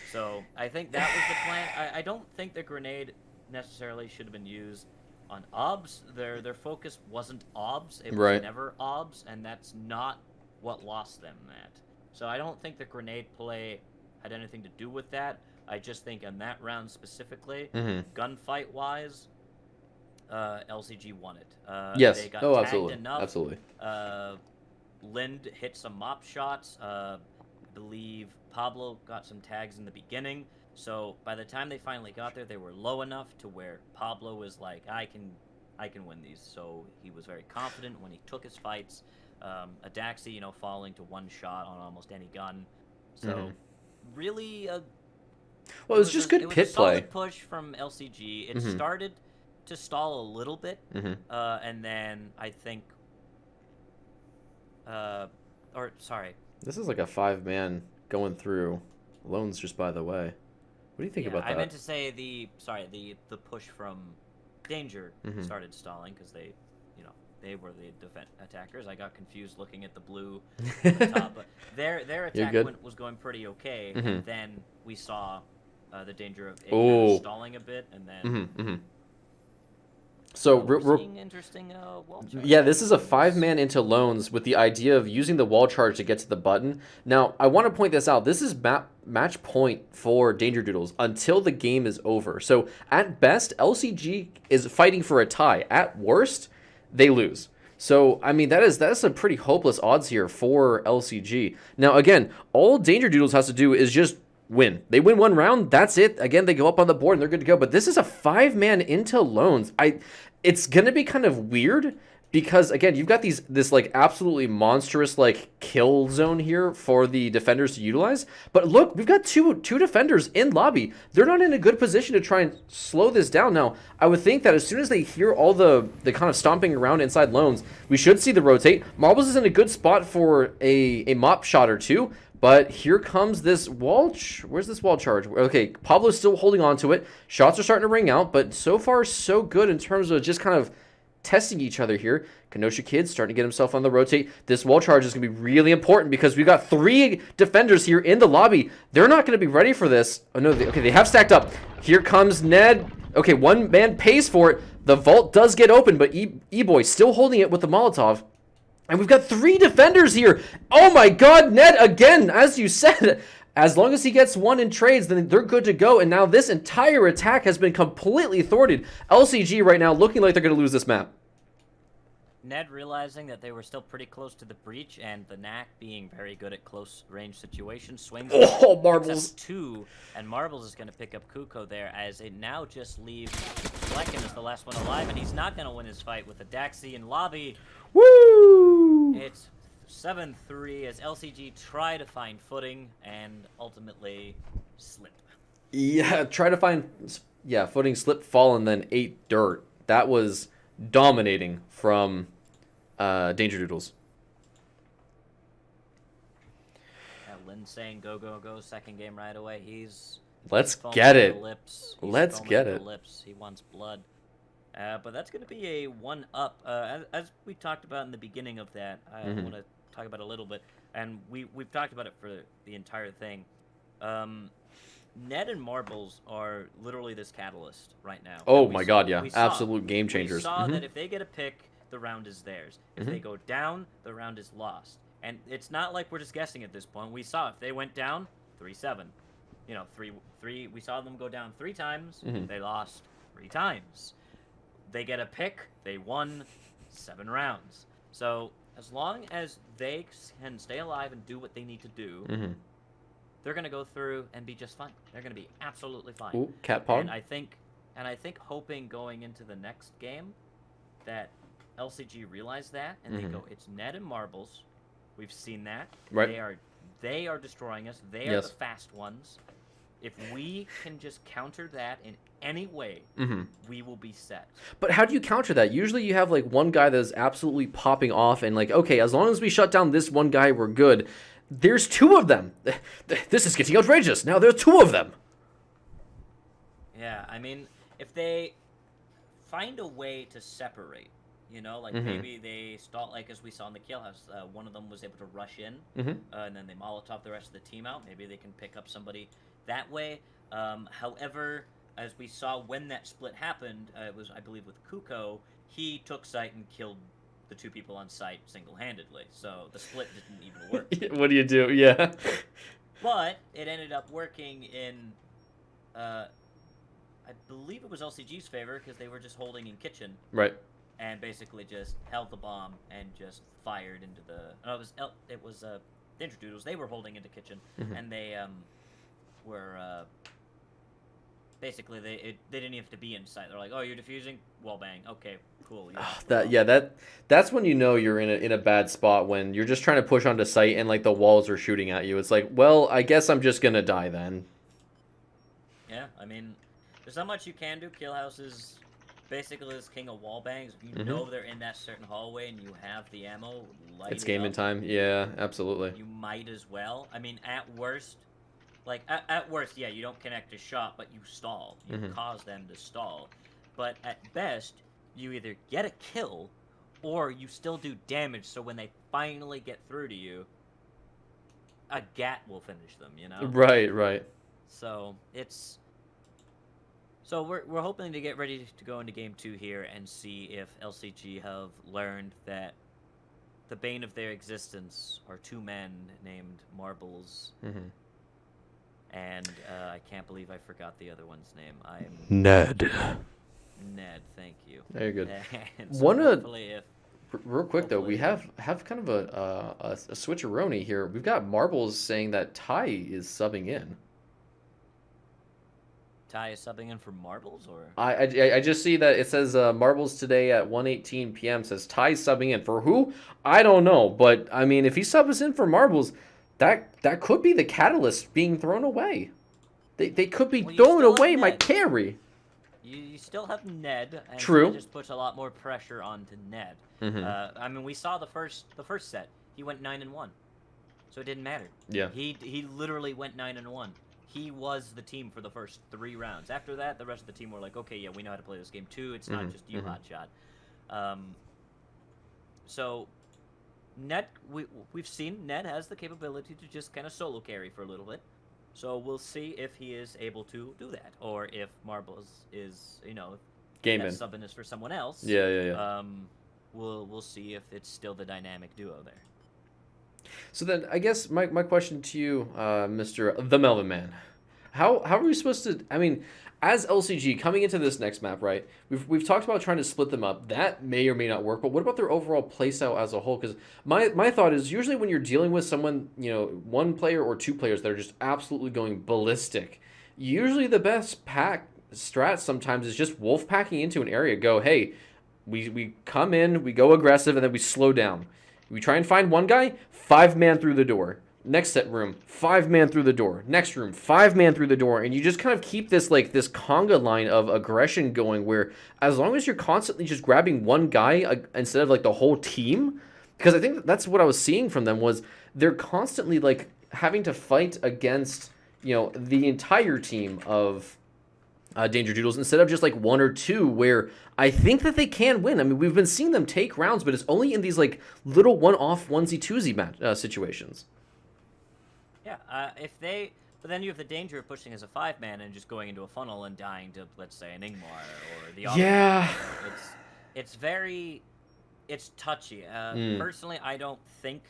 Speaker 3: So I think that was the plan. I don't think the grenade necessarily should have been used on obs. Their focus wasn't obs. It was never obs, and that's not what lost them that. So I don't think the grenade play had anything to do with that. I just think in that round specifically, gunfight-wise, LCG won it.
Speaker 2: Yes.
Speaker 3: They got
Speaker 2: oh,
Speaker 3: tagged
Speaker 2: absolutely.
Speaker 3: enough.
Speaker 2: Absolutely.
Speaker 3: Lind hit some mop shots. I believe Pablo got some tags in the beginning. So by the time they finally got there, they were low enough to where Pablo was like, I can win these. So he was very confident when he took his fights. Adaxi, falling to one shot on almost any gun. So really,
Speaker 2: well, it was just good pit play.
Speaker 3: Solid push from LCG. It started to stall a little bit, and then I think, sorry.
Speaker 2: This is like a 5-man going through. Loans just by the way. What do you think about that?
Speaker 3: I meant to say the push from Danger started stalling because they, they were the attackers. I got confused looking at the blue on the top, but their attack was going pretty okay, and then we saw the danger of it kind of stalling a bit, and then.
Speaker 2: So
Speaker 3: we're seeing interesting wall charge.
Speaker 2: Yeah, this is a 5-man into loans with the idea of using the wall charge to get to the button. Now, I want to point this out. This is match point for DangerDdoodles until the game is over. So, at best, LCG is fighting for a tie. At worst, they lose. So, I mean, that's some pretty hopeless odds here for LCG. Now, again, all DangerDdoodles has to do is just win. They win one round, that's it. Again, they go up on the board and they're good to go. But this is a 5-man into loans. It's gonna be kind of weird because again, you've got this like absolutely monstrous like kill zone here for the defenders to utilize. But look, we've got two defenders in lobby. They're not in a good position to try and slow this down. Now, I would think that as soon as they hear all the kind of stomping around inside loans, we should see the rotate. Marbles is in a good spot for a mop shot or two. But here comes this wall. Where's this wall charge? Okay, Pablo's still holding on to it. Shots are starting to ring out, but so far so good in terms of just kind of testing each other here. Kenosha Kid starting to get himself on the rotate. This wall charge is going to be really important because we've got 3 defenders here in the lobby. They're not going to be ready for this. Oh, no. Okay, they have stacked up. Here comes Ned. Okay, one man pays for it. The vault does get open, but E-Boy still holding it with the Molotov. And we've got 3 defenders here. Oh my god, Ned, again, as you said, as long as he gets 1 in trades, then they're good to go. And now this entire attack has been completely thwarted. LCG right now looking like they're going to lose this map.
Speaker 3: Ned realizing that they were still pretty close to the breach, and the Knack being very good at close range situations, swings.
Speaker 2: Oh, Marbles.
Speaker 3: 2, and Marbles is going to pick up Kuko there, as it now just leaves Flecken as the last one alive, and he's not going to win his fight with the Daxi in lobby.
Speaker 2: Woo!
Speaker 3: It's 7-3 as LCG try to find footing and ultimately slip.
Speaker 2: Yeah, try to find footing, slip, fall, and then 8 dirt. That was dominating from DangerDdoodles.
Speaker 3: Lynn saying go, go, go, second game right away.
Speaker 2: Let's get it.
Speaker 3: Let's get it. He wants blood. But that's going to be a 1-up. As we talked about in the beginning of that, I want to talk about a little bit, and we've talked about it for the entire thing. Ned and Marbles are literally this catalyst right now.
Speaker 2: Oh my god, yeah. Absolute game changers.
Speaker 3: We saw that if they get a pick, the round is theirs. If they go down, the round is lost. And it's not like we're just guessing at this point. We saw if they went down, 3-7. You know, 3. We saw them go down 3 times. They lost 3 times. They get a pick, they won 7 rounds. So as long as they can stay alive and do what they need to do, they're going to go through and be just fine. They're going to be absolutely fine.
Speaker 2: Ooh, cat paw.
Speaker 3: And I think hoping going into the next game that LCG realize that and they go, it's Ned and Marbles. We've seen that.
Speaker 2: Right.
Speaker 3: They are destroying us. They are the fast ones. If we can just counter that in any way, we will be set.
Speaker 2: But how do you counter that? Usually you have like one guy that's absolutely popping off and like, okay, as long as we shut down this one guy, we're good. There's 2 of them. This is getting outrageous. Now there's 2 of them.
Speaker 3: Yeah, I mean, if they find a way to separate, you know, like maybe they stall, like as we saw in the kill house, one of them was able to rush in, and then they Molotov the rest of the team out. Maybe they can pick up somebody that way. However, as we saw when that split happened, it was, I believe, with Kuko, he took site and killed the 2 people on site single-handedly. So the split didn't even work.
Speaker 2: What do you do? Yeah.
Speaker 3: But it ended up working in, I believe it was LCG's favor because they were just holding in kitchen.
Speaker 2: Right.
Speaker 3: And basically just held the bomb and just fired into the. No, it was DangerDdoodles. They were holding into kitchen, and they were basically they didn't even have to be inside. They're like, oh, you're defusing, wall bang. Okay, cool.
Speaker 2: That's when you know you're in a bad spot, when you're just trying to push onto site and like the walls are shooting at you. It's like, well, I guess I'm just gonna die then.
Speaker 3: Yeah, I mean, there's not much you can do. Killhouse is basically this king of wall bangs. If you know they're in that certain hallway and you have the ammo, light
Speaker 2: it's game in time. Yeah, absolutely.
Speaker 3: You might as well. I mean, at worst, at worst, yeah, you don't connect a shot, but you stall. You cause them to stall. But at best, you either get a kill or you still do damage, so when they finally get through to you, a gat will finish them, you know?
Speaker 2: Right, right.
Speaker 3: So we're hoping to get ready to go into game 2 here and see if LCG have learned that the bane of their existence are two men named Marbles.
Speaker 2: Mm-hmm.
Speaker 3: And I can't believe I forgot the other one's name.
Speaker 2: Ned.
Speaker 3: Ned, thank you.
Speaker 2: Very good.
Speaker 3: And so hopefully if
Speaker 2: Real quick though, we
Speaker 3: hopefully-
Speaker 2: have kind of a switcheroni here. We've got Marbles saying that Ty is subbing in.
Speaker 3: Ty is subbing in for Marbles, or
Speaker 2: I just see that it says Marbles today at 1:18 p.m. says Ty subbing in for who? I don't know, but I mean if he subs in for Marbles, that could be the catalyst being thrown away. They could be
Speaker 3: Well, you
Speaker 2: throwing
Speaker 3: still have
Speaker 2: away my
Speaker 3: Ned.
Speaker 2: carry.
Speaker 3: you still have Ned, and
Speaker 2: True.
Speaker 3: that just puts a lot more pressure onto Ned.
Speaker 2: Mm-hmm.
Speaker 3: I mean, we saw the first set. He went 9-1, so it didn't matter.
Speaker 2: Yeah.
Speaker 3: He literally went 9-1. He was the team for the first 3 rounds. After that, the rest of the team were like, okay, yeah, we know how to play this game too. It's not just you, hotshot. So Ned, we've seen Ned has the capability to just kind of solo carry for a little bit. So we'll see if he is able to do that, or if Marbles is,
Speaker 2: Game
Speaker 3: that
Speaker 2: in.
Speaker 3: subbing is for someone else.
Speaker 2: Yeah.
Speaker 3: We'll see if it's still the dynamic duo there.
Speaker 2: So then, I guess my question to you, Mr. The Melvin Man, how are we supposed to? I mean, as LCG coming into this next map, right? We've talked about trying to split them up. That may or may not work. But what about their overall playstyle as a whole? Because my thought is usually when you're dealing with someone, one player or 2 players that are just absolutely going ballistic, usually the best pack strat sometimes is just wolf packing into an area. Go, hey, we come in, we go aggressive, and then we slow down. We try and find one guy, 5-man through the door. Next set room, 5-man through the door. Next room, 5-man through the door. And you just kind of keep this this conga line of aggression going where as long as you're constantly just grabbing one guy instead of the whole team, because I think that's what I was seeing from them was they're constantly having to fight against, the entire team of DangerDdoodles instead of just 1 or 2 where I think that they can win. I mean, we've been seeing them take rounds, but it's only in these little one-off onesie-twosie match situations.
Speaker 3: Yeah, but then you have the danger of pushing as a 5-man and just going into a funnel and dying to, let's say, an Ingmar or the other.
Speaker 2: Yeah.
Speaker 3: It's touchy. Personally, I don't think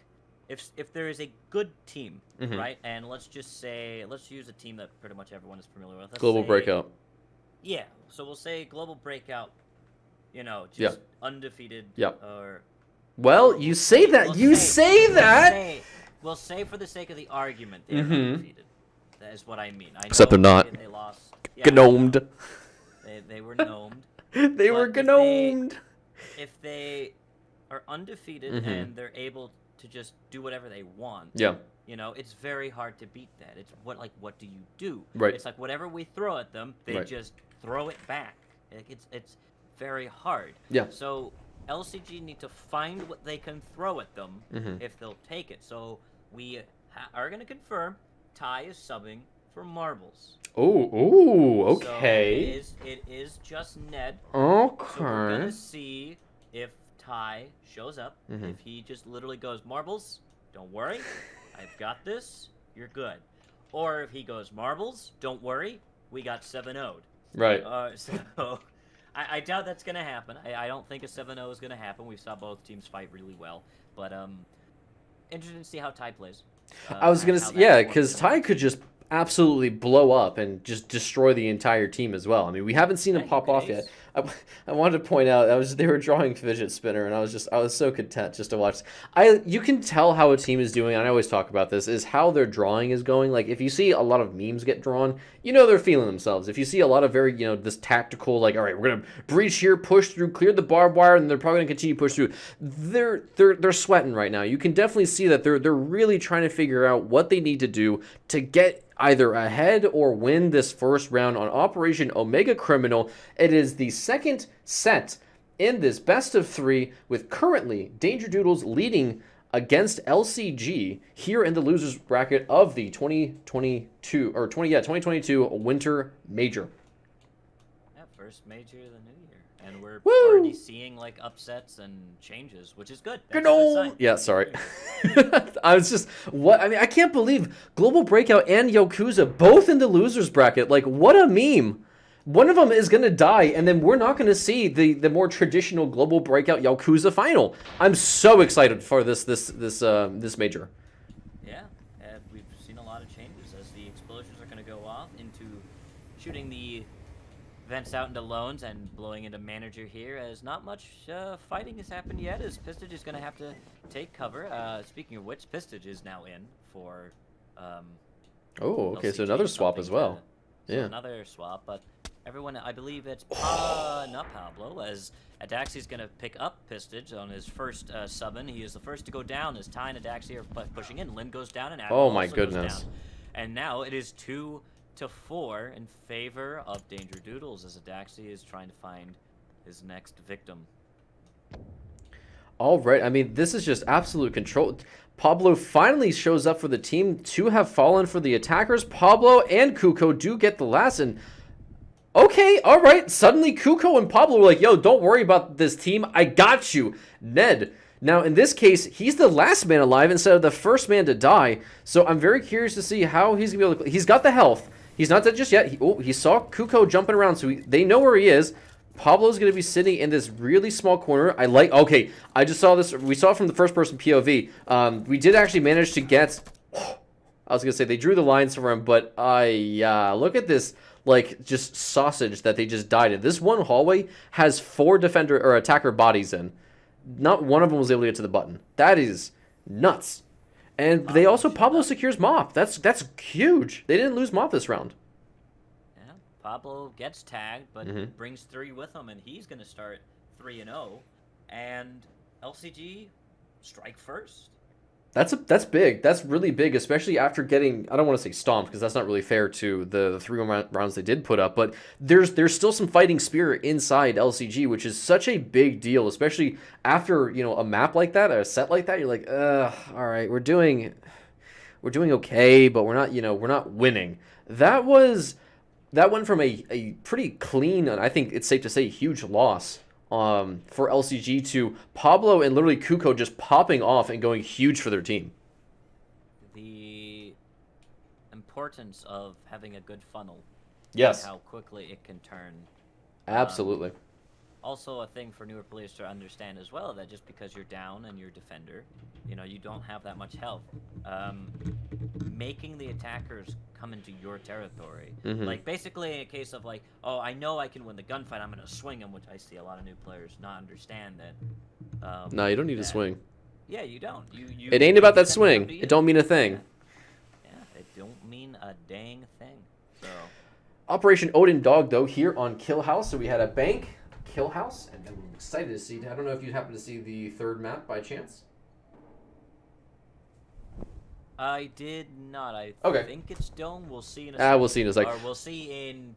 Speaker 3: if there is a good team, right? And let's use a team that pretty much everyone is familiar with.
Speaker 2: Global Breakout.
Speaker 3: Yeah, so we'll say Global Breakout, just undefeated.
Speaker 2: Yeah.
Speaker 3: Or
Speaker 2: well, you say that.
Speaker 3: We'll say for the sake of the argument, they're undefeated. That is what I mean. I know
Speaker 2: Except they're not.
Speaker 3: They lost. Yeah,
Speaker 2: Gnomed.
Speaker 3: They were gnomed.
Speaker 2: They were gnomed.
Speaker 3: If they are undefeated and they're able to just do whatever they want, it's very hard to beat that. It's what do you do?
Speaker 2: Right.
Speaker 3: It's whatever we throw at them, they just throw it back. It's very hard.
Speaker 2: Yeah.
Speaker 3: So LCG need to find what they can throw at them if they'll take it. So we are going to confirm Ty is subbing for Marbles.
Speaker 2: Oh, okay.
Speaker 3: So it is just Ned.
Speaker 2: Okay.
Speaker 3: So we're going to see if Ty shows up. If he just literally goes, Marbles, don't worry, I've got this, you're good. Or if he goes, Marbles, don't worry, we got 7-0'd.
Speaker 2: Right.
Speaker 3: So I doubt that's going to happen. I don't think a 7-0 is going to happen. We saw both teams fight really well. But interested to see how Ty plays.
Speaker 2: I was going to say, yeah, because Ty could just absolutely blow up and just destroy the entire team as well. I mean, we haven't seen him pop off yet. I wanted to point out they were drawing fidget spinner, and I was so content just to watch. You can tell how a team is doing, and I always talk about this, is how their drawing is going. If you see a lot of memes get drawn, they're feeling themselves. If you see a lot of very this tactical, all right, we're gonna breach here, push through, clear the barbed wire, and they're probably gonna continue to push through. They're sweating right now. You can definitely see that they're really trying to figure out what they need to do to get either ahead or win this first round on Operation Omega Criminal. It is the second set in this best of 3, with currently DangerDdoodles leading against LCG here in the losers bracket of the 2022 Winter Major.
Speaker 3: Yeah, first major of the new year. and we're
Speaker 2: Woo!
Speaker 3: already seeing like upsets and changes, which is good. That's a good sign.
Speaker 2: Yeah, sorry. I was just I mean, I can't believe Global Breakout and Yakuza both in the losers bracket. Like, what a meme. One of them is gonna die, and then we're not gonna see the more traditional Global Breakout Yakuza final. I'm so excited for this major.
Speaker 3: Yeah, we've seen a lot of changes as the explosions are going to go off into shooting the vents out into loans and blowing into manager here, as not much fighting has happened yet, as Pistage is going to have to take cover. Speaking of which, Pistage is now in for
Speaker 2: Oh, okay, so
Speaker 3: LCG,
Speaker 2: another swap
Speaker 3: something
Speaker 2: as well.
Speaker 3: so
Speaker 2: Yeah.
Speaker 3: another swap, but everyone, I believe it's not Pablo, as Adaxi's going to pick up Pistage on his first summon. He is the first to go down as Ty and Adaxi are pushing in. Lin goes down and Admiral
Speaker 2: Oh my
Speaker 3: also goes
Speaker 2: goodness.
Speaker 3: down. And now it is 2-4 in favor of DangerDdoodles, as Adaxi is trying to find his next victim.
Speaker 2: All right. I mean, this is just absolute control. Pablo finally shows up for the team. 2 have fallen for the attackers. Pablo and Kuko do get the last, and okay, all right. Suddenly, Kuko and Pablo were like, yo, don't worry about this team. I got you, Ned. Now, in this case, he's the last man alive instead of the first man to die. So I'm very curious to see how he's going to be able to... He's got the health. He's not dead just yet. He saw Kuko jumping around, so they know where he is. Pablo's going to be sitting in this really small corner. Okay, I just saw this. We saw it from the first-person POV. We did actually manage to get... I was going to say they drew the lines for him, but look at this, like, just sausage that they just died in. This one hallway has 4 defender or attacker bodies in. Not one of them was able to get to the button. That is nuts. And they also... Pablo secures Mop. That's huge. They didn't lose Mop this round.
Speaker 3: Yeah, Pablo gets tagged, but brings 3 with him, and he's going to start 3-0. And LCG strike first.
Speaker 2: That's big. That's really big, especially after getting... I don't want to say stomped, because that's not really fair to the 3 rounds they did put up. But there's still some fighting spirit inside LCG, which is such a big deal, especially after, you know, a map like that, or a set like that. You're like, all right, we're doing okay, but we're not winning. That went from a pretty clean, and I think it's safe to say huge loss for LCG to Pablo and literally Kuko just popping off and going huge for their team.
Speaker 3: The importance of having a good funnel.
Speaker 2: Yes.
Speaker 3: And how quickly it can turn.
Speaker 2: Absolutely.
Speaker 3: Also a thing for newer players to understand as well, that just because you're down and you're a defender, you know, you don't have that much health. Making the attackers come into your territory. Like, basically in a case of like, oh, I know I can win the gunfight, I'm going to swing them, which I see a lot of new players not understand that.
Speaker 2: No, you don't need to swing.
Speaker 3: Yeah, you don't. You
Speaker 2: It ain't about that
Speaker 3: defend
Speaker 2: swing.
Speaker 3: how do you-
Speaker 2: It don't mean a thing.
Speaker 3: Yeah, it don't mean a dang thing. So
Speaker 2: Operation Odin Dog, though, here on Kill House. So we had a bank, Kill House, and I'm excited to see... I don't know if you happen to see the 3rd map by chance.
Speaker 3: I did not. I
Speaker 2: Okay.
Speaker 3: think it's Dome. We'll see in a second.
Speaker 2: We'll see in a second.
Speaker 3: Or we'll see in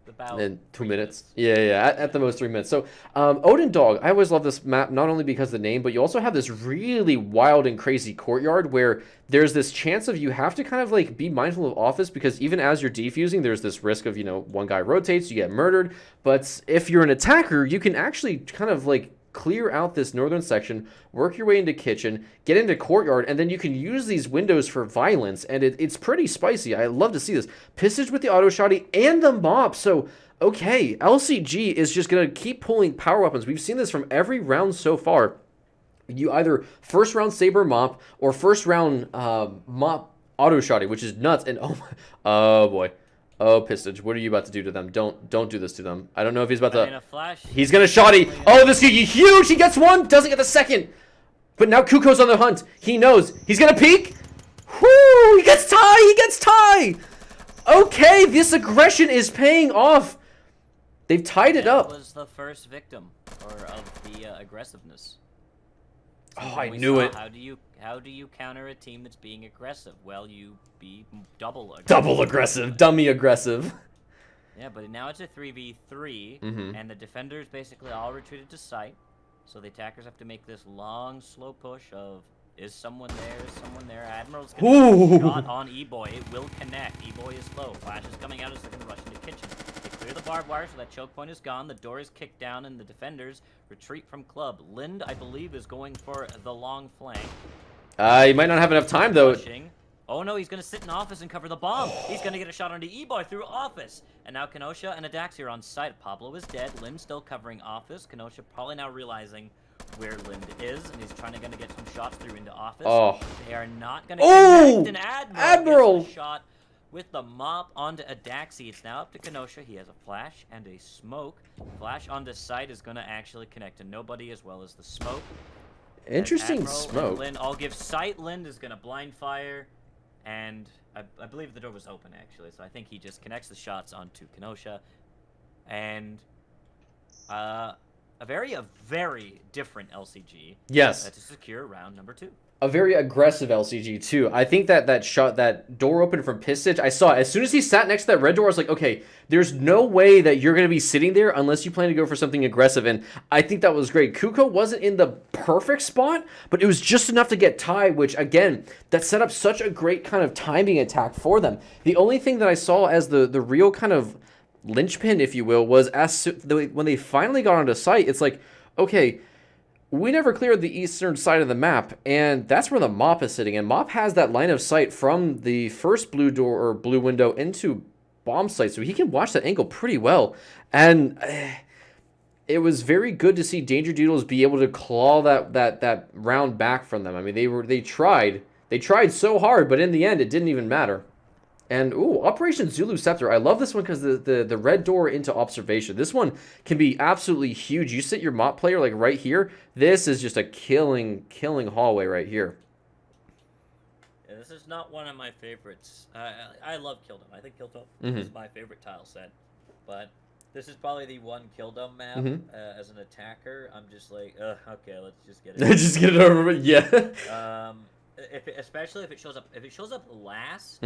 Speaker 3: about
Speaker 2: In 2
Speaker 3: 3
Speaker 2: minutes. Yeah. At the most 3 minutes. So, Odin Dog, I always love this map, not only because of the name, but you also have this really wild and crazy courtyard where there's this chance of you have to kind of like be mindful of office, because even as you're defusing, there's this risk of, you know, one guy rotates, you get murdered. But if you're an attacker, you can actually kind of like clear out this northern section, work your way into kitchen, get into courtyard, and then you can use these windows for violence, and it's pretty spicy. I love to see this. Pistage with the auto shotty and the mop. So, okay, LCG is just going to keep pulling power weapons. We've seen this from every round so far. You either first round Saber mop or first round mop auto shotty, which is nuts. And oh boy. Oh, Pistage, what are you about to do to them? Don't do this to them. I don't know if he's about
Speaker 3: In
Speaker 2: to...
Speaker 3: a flash,
Speaker 2: He's going to shoddy. Oh, this is huge. He gets one. Doesn't get the second. But now Kuko's on the hunt. He knows. He's going to peek. Whoo! He gets tie. He gets tie. Okay, this aggression is paying off. They've tied it up.
Speaker 3: That was the first victim of the aggressiveness.
Speaker 2: Oh,
Speaker 3: Something
Speaker 2: I
Speaker 3: we
Speaker 2: knew
Speaker 3: saw.
Speaker 2: it.
Speaker 3: How do you counter a team that's being aggressive? Well, you be double aggressive.
Speaker 2: Double aggressive. Dummy aggressive.
Speaker 3: Yeah, but now it's a 3v3, and the defenders basically all retreated to site. So the attackers have to make this long, slow push of, is someone there? Is someone there? Admiral's going to shot on E-Boy. It will connect. E-Boy is low. Flash is coming out as they're going to rush into kitchen. They clear the barbed wire so that choke point is gone. The door is kicked down, and the defenders retreat from club. Lind, I believe, is going for the long flank.
Speaker 2: He might not have enough time, though.
Speaker 3: Pushing. Oh no, he's gonna sit in office and cover the bomb. He's gonna get a shot onto E-Boy through office. And now Kenosha and Adaxi are on site. Pablo is dead. Lind still covering office. Kenosha probably now realizing where Lind is, and he's trying to get some shots through into office.
Speaker 2: Oh.
Speaker 3: They are not gonna
Speaker 2: Oh!
Speaker 3: connect, and
Speaker 2: Admiral!
Speaker 3: gets a shot with the mop onto Adaxi. It's now up to Kenosha. He has a flash and a smoke. Flash onto sight is gonna actually connect to nobody as well as the smoke.
Speaker 2: Interesting
Speaker 3: Admiral
Speaker 2: smoke.
Speaker 3: And Lind, I'll give sight. Lind is gonna blind fire. And I believe the door was open, actually, so I think he just connects the shots onto Kenosha. And a very different LCG.
Speaker 2: Yes.
Speaker 3: To secure round number 2.
Speaker 2: A very aggressive LCG, too. I think that door open from Pistage, I saw it. As soon as he sat next to that red door, I was like, okay, there's no way that you're going to be sitting there unless you plan to go for something aggressive. And I think that was great. Kuko wasn't in the perfect spot, but it was just enough to get tied, which, again, that set up such a great kind of timing attack for them. The only thing that I saw as the real kind of linchpin, if you will, was when they finally got onto site, it's like, okay, we never cleared the eastern side of the map, and that's where the mop is sitting. And mop has that line of sight from the first blue door or blue window into bomb site, so he can watch that angle pretty well. And it was very good to see DangerDdoodles be able to claw that round back from them. I mean, they tried so hard, but in the end, it didn't even matter. And, ooh, Operation Zulu Scepter. I love this one because the red door into observation. This one can be absolutely huge. You sit your mop player, like, right here. This is just a killing hallway right here.
Speaker 3: Yeah, this is not one of my favorites. I love Killdome. I think Killdome is my favorite tile set. But this is probably the one Killdome map as an attacker. I'm just like, okay, let's just get it.
Speaker 2: Just get it over with, yeah.
Speaker 3: Especially if it shows up last,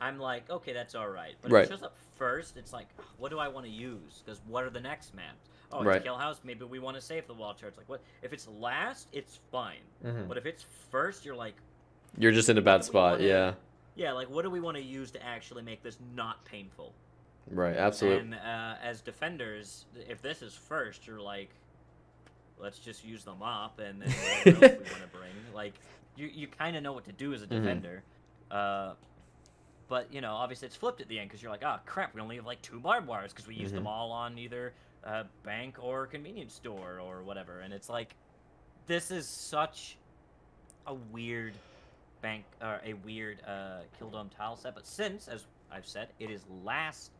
Speaker 3: I'm like, okay, that's all right. But
Speaker 2: right.
Speaker 3: if it shows up first, it's like, what do I want to use? Because what are the next maps? Oh, it's
Speaker 2: right.
Speaker 3: Kill House. Maybe we want to save the wall charge. Like, what? If it's last, it's fine. But if it's first, you're like,
Speaker 2: you're just in a bad spot. Yeah.
Speaker 3: Yeah, like, what do we want to use to actually make this not painful?
Speaker 2: Right. Absolutely.
Speaker 3: And as defenders, if this is first, you're like, let's just use the mop and then whatever else we want to bring. Like. You kind of know what to do as a defender, but, you know, obviously it's flipped at the end because you're like, oh, crap, we only have, like, 2 barbed wires because we used them all on either bank or convenience store or whatever. And it's like, this is such a weird Killdome tile set. But since, as I've said, it is last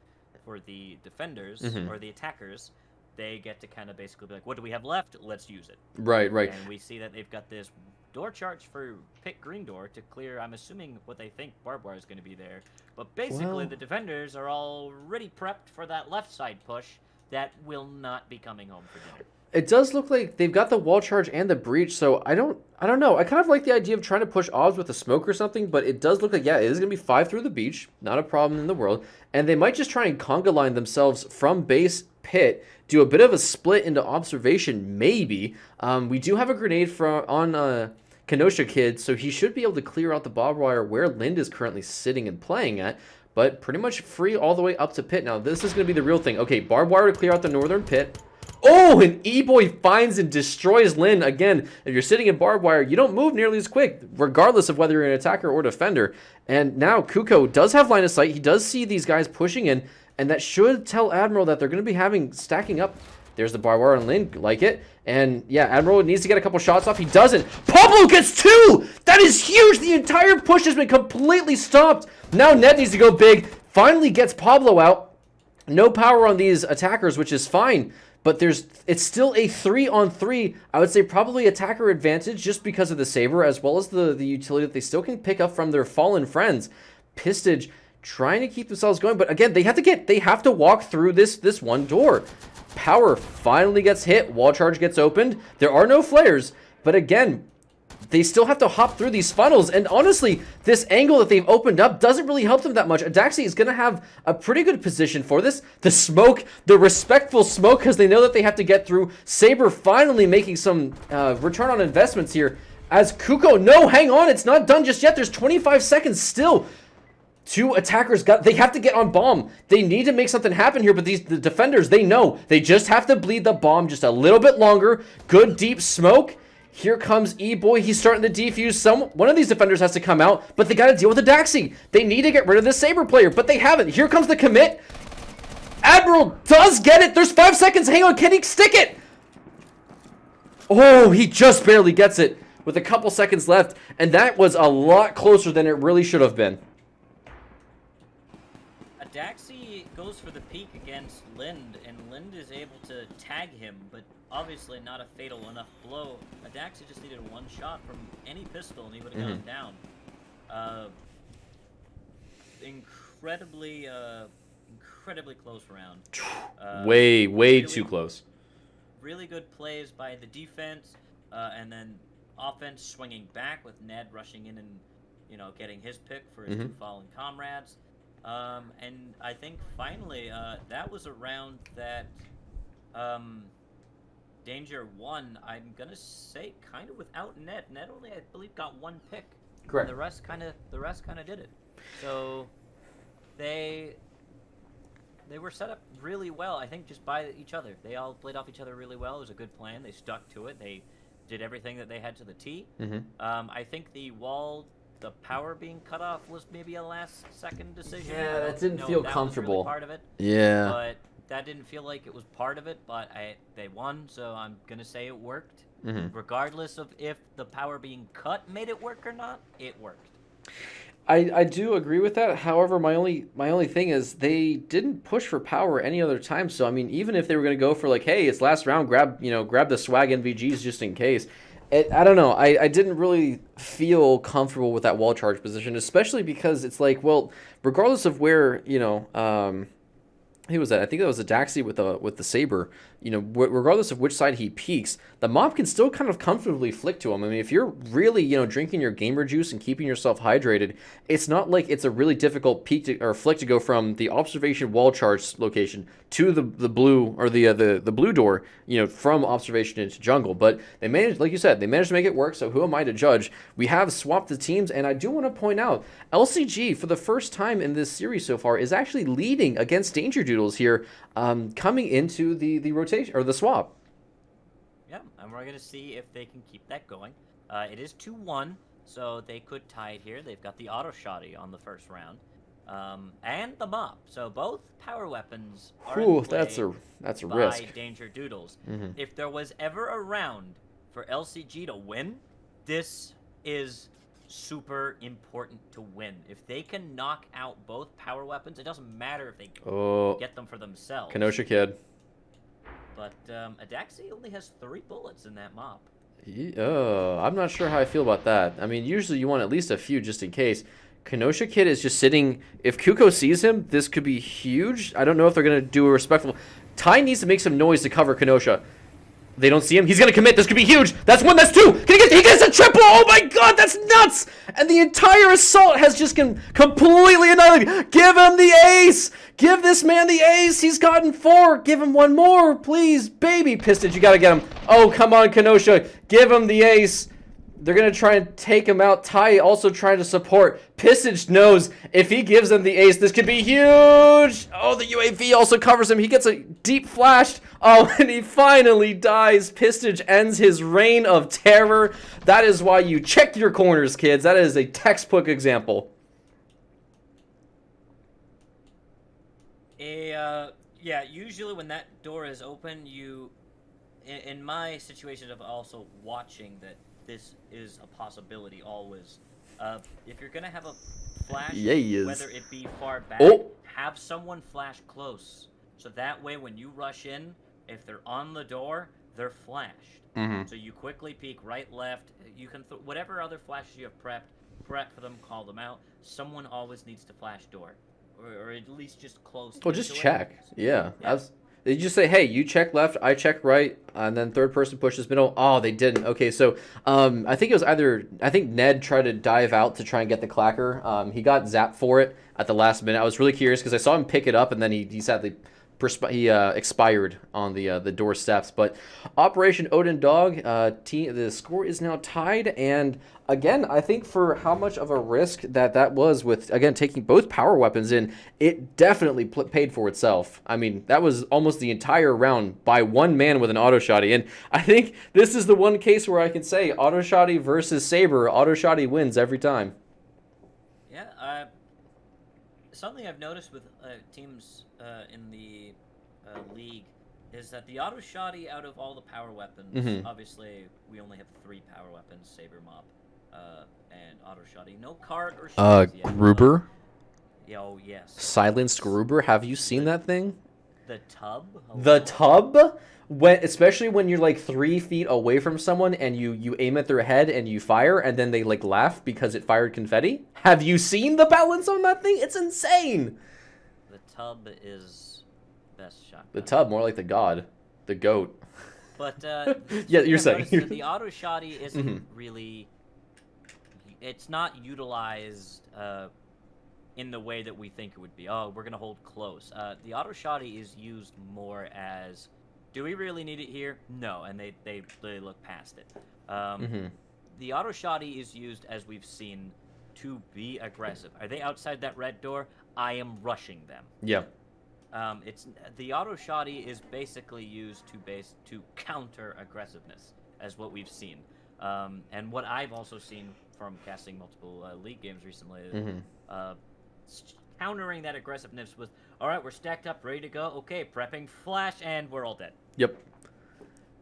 Speaker 3: for the defenders or the attackers, they get to kind of basically be like, what do we have left? Let's use it.
Speaker 2: Right.
Speaker 3: And we see that they've got this door charge for pick green door to clear, I'm assuming, what they think barbed wire is going to be there. But basically, the defenders are already prepped for that left side push that will not be coming home for dinner.
Speaker 2: It does look like they've got the wall charge and the breach, so I don't know. I kind of like the idea of trying to push obs with a smoke or something, but it does look like, yeah, it is going to be 5 through the beach. Not a problem in the world. And they might just try and conga line themselves from base pit, do a bit of a split into observation, maybe. We do have a grenade on Kenosha Kid, so he should be able to clear out the barbed wire where Lind is currently sitting and playing at, but pretty much free all the way up to pit. Now, this is going to be the real thing. Okay, barbed wire to clear out the northern pit. Oh, and E-Boy finds and destroys Lind. Again, if you're sitting in barbed wire, you don't move nearly as quick, regardless of whether you're an attacker or defender. And now Kuko does have line of sight. He does see these guys pushing in, and that should tell Admiral that they're going to be stacking up. There's the barbed wire on Lind, like it. And yeah, Admiral needs to get a couple shots off. He doesn't. Pablo gets 2! That is huge! The entire push has been completely stopped. Now Ned needs to go big. Finally gets Pablo out. No power on these attackers, which is fine. But it's still a 3-on-3. I would say probably attacker advantage just because of the Saber, as well as the utility that they still can pick up from their fallen friends. Pistage trying to keep themselves going, but again, they have to walk through this one door. Power finally gets hit. Wall charge gets opened. There are no flares, but again, they still have to hop through these funnels. And honestly, this angle that they've opened up doesn't really help them that much. Adaxi is going to have a pretty good position for this. The smoke, the respectful smoke, because they know that they have to get through. Saber finally making some return on investments here. As Kuko, no, hang on, it's not done just yet. There's 25 seconds still. Two attackers they have to get on bomb. They need to make something happen here, but the defenders, they know. They just have to bleed the bomb just a little bit longer. Good deep smoke. Here comes E-Boy. He's starting to defuse. One of these defenders has to come out, but they got to deal with the Daxi. They need to get rid of this Saber player, but they haven't. Here comes the commit. Admiral does get it. There's 5 seconds. Hang on. Can he stick it? Oh, he just barely gets it with a couple seconds left, and that was a lot closer than it really should have been.
Speaker 3: Daxi goes for the peek against Lind, and Lind is able to tag him, but obviously not a fatal enough blow. Daxi just needed one shot from any pistol, and he would have gone down. Incredibly close round.
Speaker 2: Way
Speaker 3: really,
Speaker 2: too close.
Speaker 3: Really good plays by the defense, and then offense swinging back with Ned rushing in and, you know, getting his pick for his two fallen comrades. And I think finally, that was a round that Danger won. I'm gonna say kind of without Ned. Ned only, I believe, got one pick.
Speaker 2: Correct.
Speaker 3: The rest kind of did it. So they were set up really well. I think just by each other. They all played off each other really well. It was a good plan. They stuck to it. They did everything that they had to the T. I think the power being cut off was maybe a last-second decision.
Speaker 2: Yeah, that didn't feel comfortable.
Speaker 3: That was really part of it.
Speaker 2: Yeah.
Speaker 3: But that didn't feel like it was part of it. But they won, so I'm gonna say it worked. Regardless of if the power being cut made it work or not, it worked.
Speaker 2: I do agree with that. However, my only thing is they didn't push for power any other time. So I mean, even if they were going to go for like, hey, it's last round, grab the swag NVGs just in case. I don't know. I didn't really feel comfortable with that wall charge position, especially because it's like, well, regardless of where who was that? I think that was a Daxi with the Saber. Regardless of which side he peeks, the mob can still kind of comfortably flick to him. I mean, if you're really, drinking your gamer juice and keeping yourself hydrated, it's not like it's a really difficult peek or flick to go from the observation wall charge location to the blue or the blue door, from observation into jungle. But they managed, like you said, they managed to make it work. So who am I to judge? We have swapped the teams, and I do want to point out LCG for the first time in this series so far is actually leading against DangerDdoodles here, coming into the rotation or the swap.
Speaker 3: Yeah, and we're gonna see if they can keep that going. It is 2-1, so they could tie it here. They've got the auto shotty on the first round, and the mop. So both power weapons are in play
Speaker 2: that's a risk.
Speaker 3: by DangerDdoodles. If there was ever a round for LCG to win, this is super important to win. If they can knock out both power weapons, it doesn't matter if they get them for themselves.
Speaker 2: Kenosha Kid.
Speaker 3: But Adaxi only has 3 bullets in that mop.
Speaker 2: I'm not sure how I feel about that. I mean, usually you want at least a few just in case. Kenosha Kid is just sitting. If Kuko sees him, this could be huge. I don't know if they're going to do a respectful. Ty needs to make some noise to cover Kenosha. They don't see him. He's going to commit. This could be huge. That's 1. That's 2. He gets a triple. Oh, my God. That's nuts. And the entire assault has just been completely annihilated. Give him the ace. Give this man the ace. He's gotten 4. Give him 1 more, please. Baby Pistage, you got to get him. Oh, come on, Kenosha. Give him the ace. They're going to try and take him out. Ty also trying to support. Pistage knows if he gives them the ace, this could be huge. Oh, the UAV also covers him. He gets a deep flash. Oh, and he finally dies. Pistage ends his reign of terror. That is why you check your corners, kids. That is a textbook example.
Speaker 3: Yeah, usually when that door is open, in my situation of also watching that, this is a possibility always. If you're gonna have a flash, whether it be far back, have someone flash close. So that way when you rush in, if they're on the door, they're flashed. So you quickly peek right, left. You can, whatever other flashes you have prep for them, call them out. Someone always needs to flash door. Or at least just close.
Speaker 2: Well, just check. Yeah. They just say, hey, you check left, I check right, and then third person pushes middle. Oh, they didn't. Okay, so I think it was I think Ned tried to dive out to try and get the clacker. He got zapped for it at the last minute. I was really curious because I saw him pick it up, and then he sadly expired on the doorsteps. But Operation Odin Dog, the score is now tied, and again, I think for how much of a risk that was with again taking both power weapons in, it definitely paid for itself. I mean, that was almost the entire round by one man with an auto shotty, and I think this is the one case where I can say auto shotty versus Saber, auto shotty wins every time.
Speaker 3: Yeah, something I've noticed with teams in the league is that the auto shotty out of all the power weapons, obviously we only have 3 power weapons: Saber, Mop, and auto shotty. No cart or shields yet.
Speaker 2: Gruber.
Speaker 3: Oh yes.
Speaker 2: Silenced Gruber. Have you seen that thing?
Speaker 3: The tub.
Speaker 2: The tub. Especially when you're like 3 feet away from someone and you aim at their head and you fire and then they like laugh because it fired confetti. Have you seen the balance on that thing? It's insane.
Speaker 3: The tub is best shotgun.
Speaker 2: The tub, more like the god, the goat.
Speaker 3: But
Speaker 2: yeah, you're saying
Speaker 3: the auto shotty isn't really. It's not utilized in the way that we think it would be. Oh, we're gonna hold close. The auto shotty is used more as, do we really need it here? No, and they look past it. The auto shotty is used, as we've seen, to be aggressive. Are they outside that red door? I am rushing them.
Speaker 2: Yeah.
Speaker 3: It's the auto shotty is basically used to counter aggressiveness, as what we've seen, and what I've also seen from casting multiple league games recently. Countering that aggressiveness with, all right, we're stacked up, ready to go. Okay, prepping flash, and we're all dead.
Speaker 2: Yep.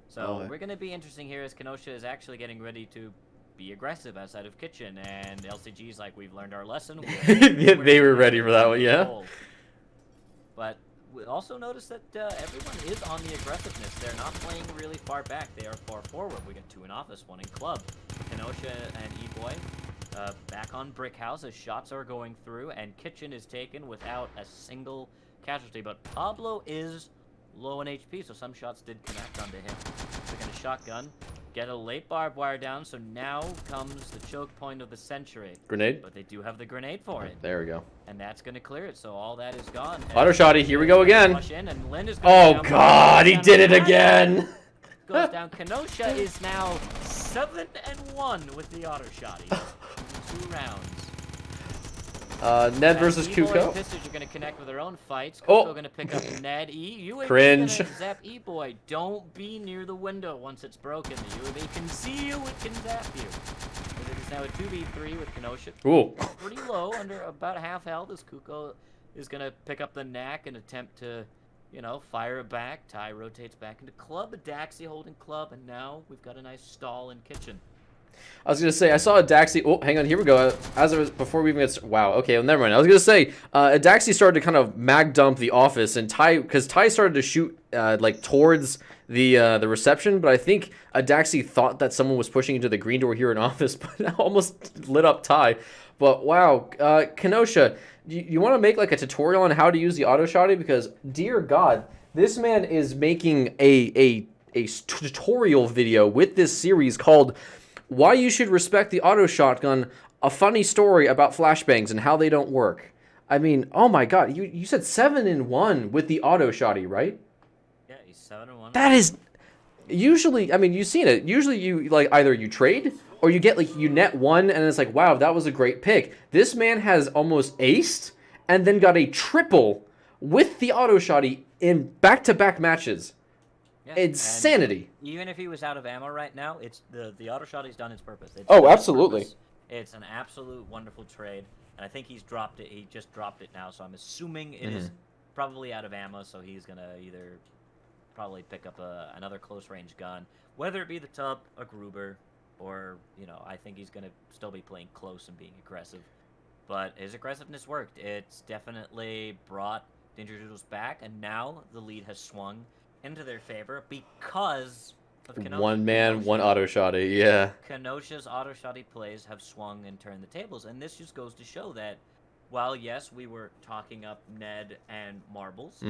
Speaker 3: So we're gonna be interesting here as Kenosha is actually getting ready to be aggressive outside of kitchen, and LCG's like, we've learned our lesson.
Speaker 2: Yeah, they were ready for that one, yeah.
Speaker 3: But we also notice that everyone is on the aggressiveness. They're not playing really far back. They are far forward. We got 2 in office, 1 in club. Kenosha and E-Boy back on Brick House as shots are going through, and kitchen is taken without a single casualty. But Pablo is low in HP, so some shots did connect onto him. They're gonna shotgun, get a late barbed wire down, so now comes the choke point of the century.
Speaker 2: Grenade?
Speaker 3: But they do have the grenade for it.
Speaker 2: There we go.
Speaker 3: And that's gonna clear it, so all that is gone.
Speaker 2: Auto shotty, here we go again.
Speaker 3: In, and Lynn is
Speaker 2: oh god, he did it again!
Speaker 3: Goes down. Kenosha is now 7-1 with the auto shotty. 2 rounds.
Speaker 2: Ned versus Kuko.
Speaker 3: Pistons are going to connect with their own fights. Kuko going to pick up Ned. UAV
Speaker 2: Cringe.
Speaker 3: Gonna zap E-Boy. Don't be near the window once it's broken. The UAV can see you, it can zap you. It is now a 2v3 with Kenosha.
Speaker 2: Ooh.
Speaker 3: Pretty low, under about half health, as Kuko is going to pick up the knack and attempt to, you know, fire it back. Ty rotates back into club. A Daxi holding club, and now we've got a nice stall in kitchen.
Speaker 2: I was gonna say I saw a Daxi. Oh, hang on, here we go. As it was before we even get. Wow. Okay, well, never mind. I was gonna say a Daxi started to kind of mag dump the office, and because Ty started to shoot like towards the reception, but I think a Daxi thought that someone was pushing into the green door here in office, but almost lit up Ty. But wow, Kenosha, you want to make like a tutorial on how to use the auto shotty, because dear God, this man is making a tutorial video with this series called Why You Should Respect the Auto Shotgun, a funny story about flashbangs and how they don't work. I mean, oh my god, you said 7-1 with the auto shotty, right?
Speaker 3: Yeah, he's 7-1.
Speaker 2: That is usually, I mean, you've seen it. Usually you like either you trade or you get like you net 1 and it's like, wow, that was a great pick. This man has almost aced and then got a triple with the auto shotty in back-to-back matches.
Speaker 3: Yeah,
Speaker 2: Insanity.
Speaker 3: Even if he was out of ammo right now, it's the auto shotty's done its purpose. It's
Speaker 2: Oh,
Speaker 3: done its
Speaker 2: absolutely.
Speaker 3: purpose. It's an absolute wonderful trade, and I think he's dropped it. He just dropped it now, so I'm assuming it is probably out of ammo. So he's gonna either probably pick up another close range gun, whether it be the Tub, a Gruber, or I think he's gonna still be playing close and being aggressive. But his aggressiveness worked. It's definitely brought DangerDdoodles back, and now the lead has swung into their favor because of Kenosha.
Speaker 2: One man, one auto shotty, yeah.
Speaker 3: Kenosha's auto shotty plays have swung and turned the tables, and this just goes to show that while, yes, we were talking up Ned and Marbles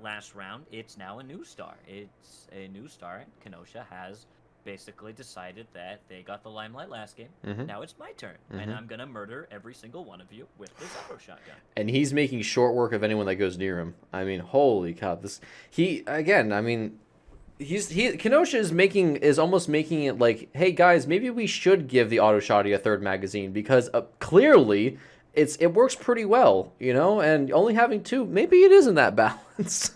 Speaker 3: last round, it's now a new star. It's a new star, and Kenosha has basically decided that they got the limelight last game.
Speaker 2: Mhm.
Speaker 3: Now it's my turn,
Speaker 2: Mhm.
Speaker 3: and I'm gonna murder every single one of you with this auto shotgun.
Speaker 2: And he's making short work of anyone that goes near him. I mean, holy cow! I mean, Kenosha is almost making it like, hey guys, maybe we should give the auto shotty a third magazine because clearly it works pretty well, you know, and only having two, maybe it isn't that balanced.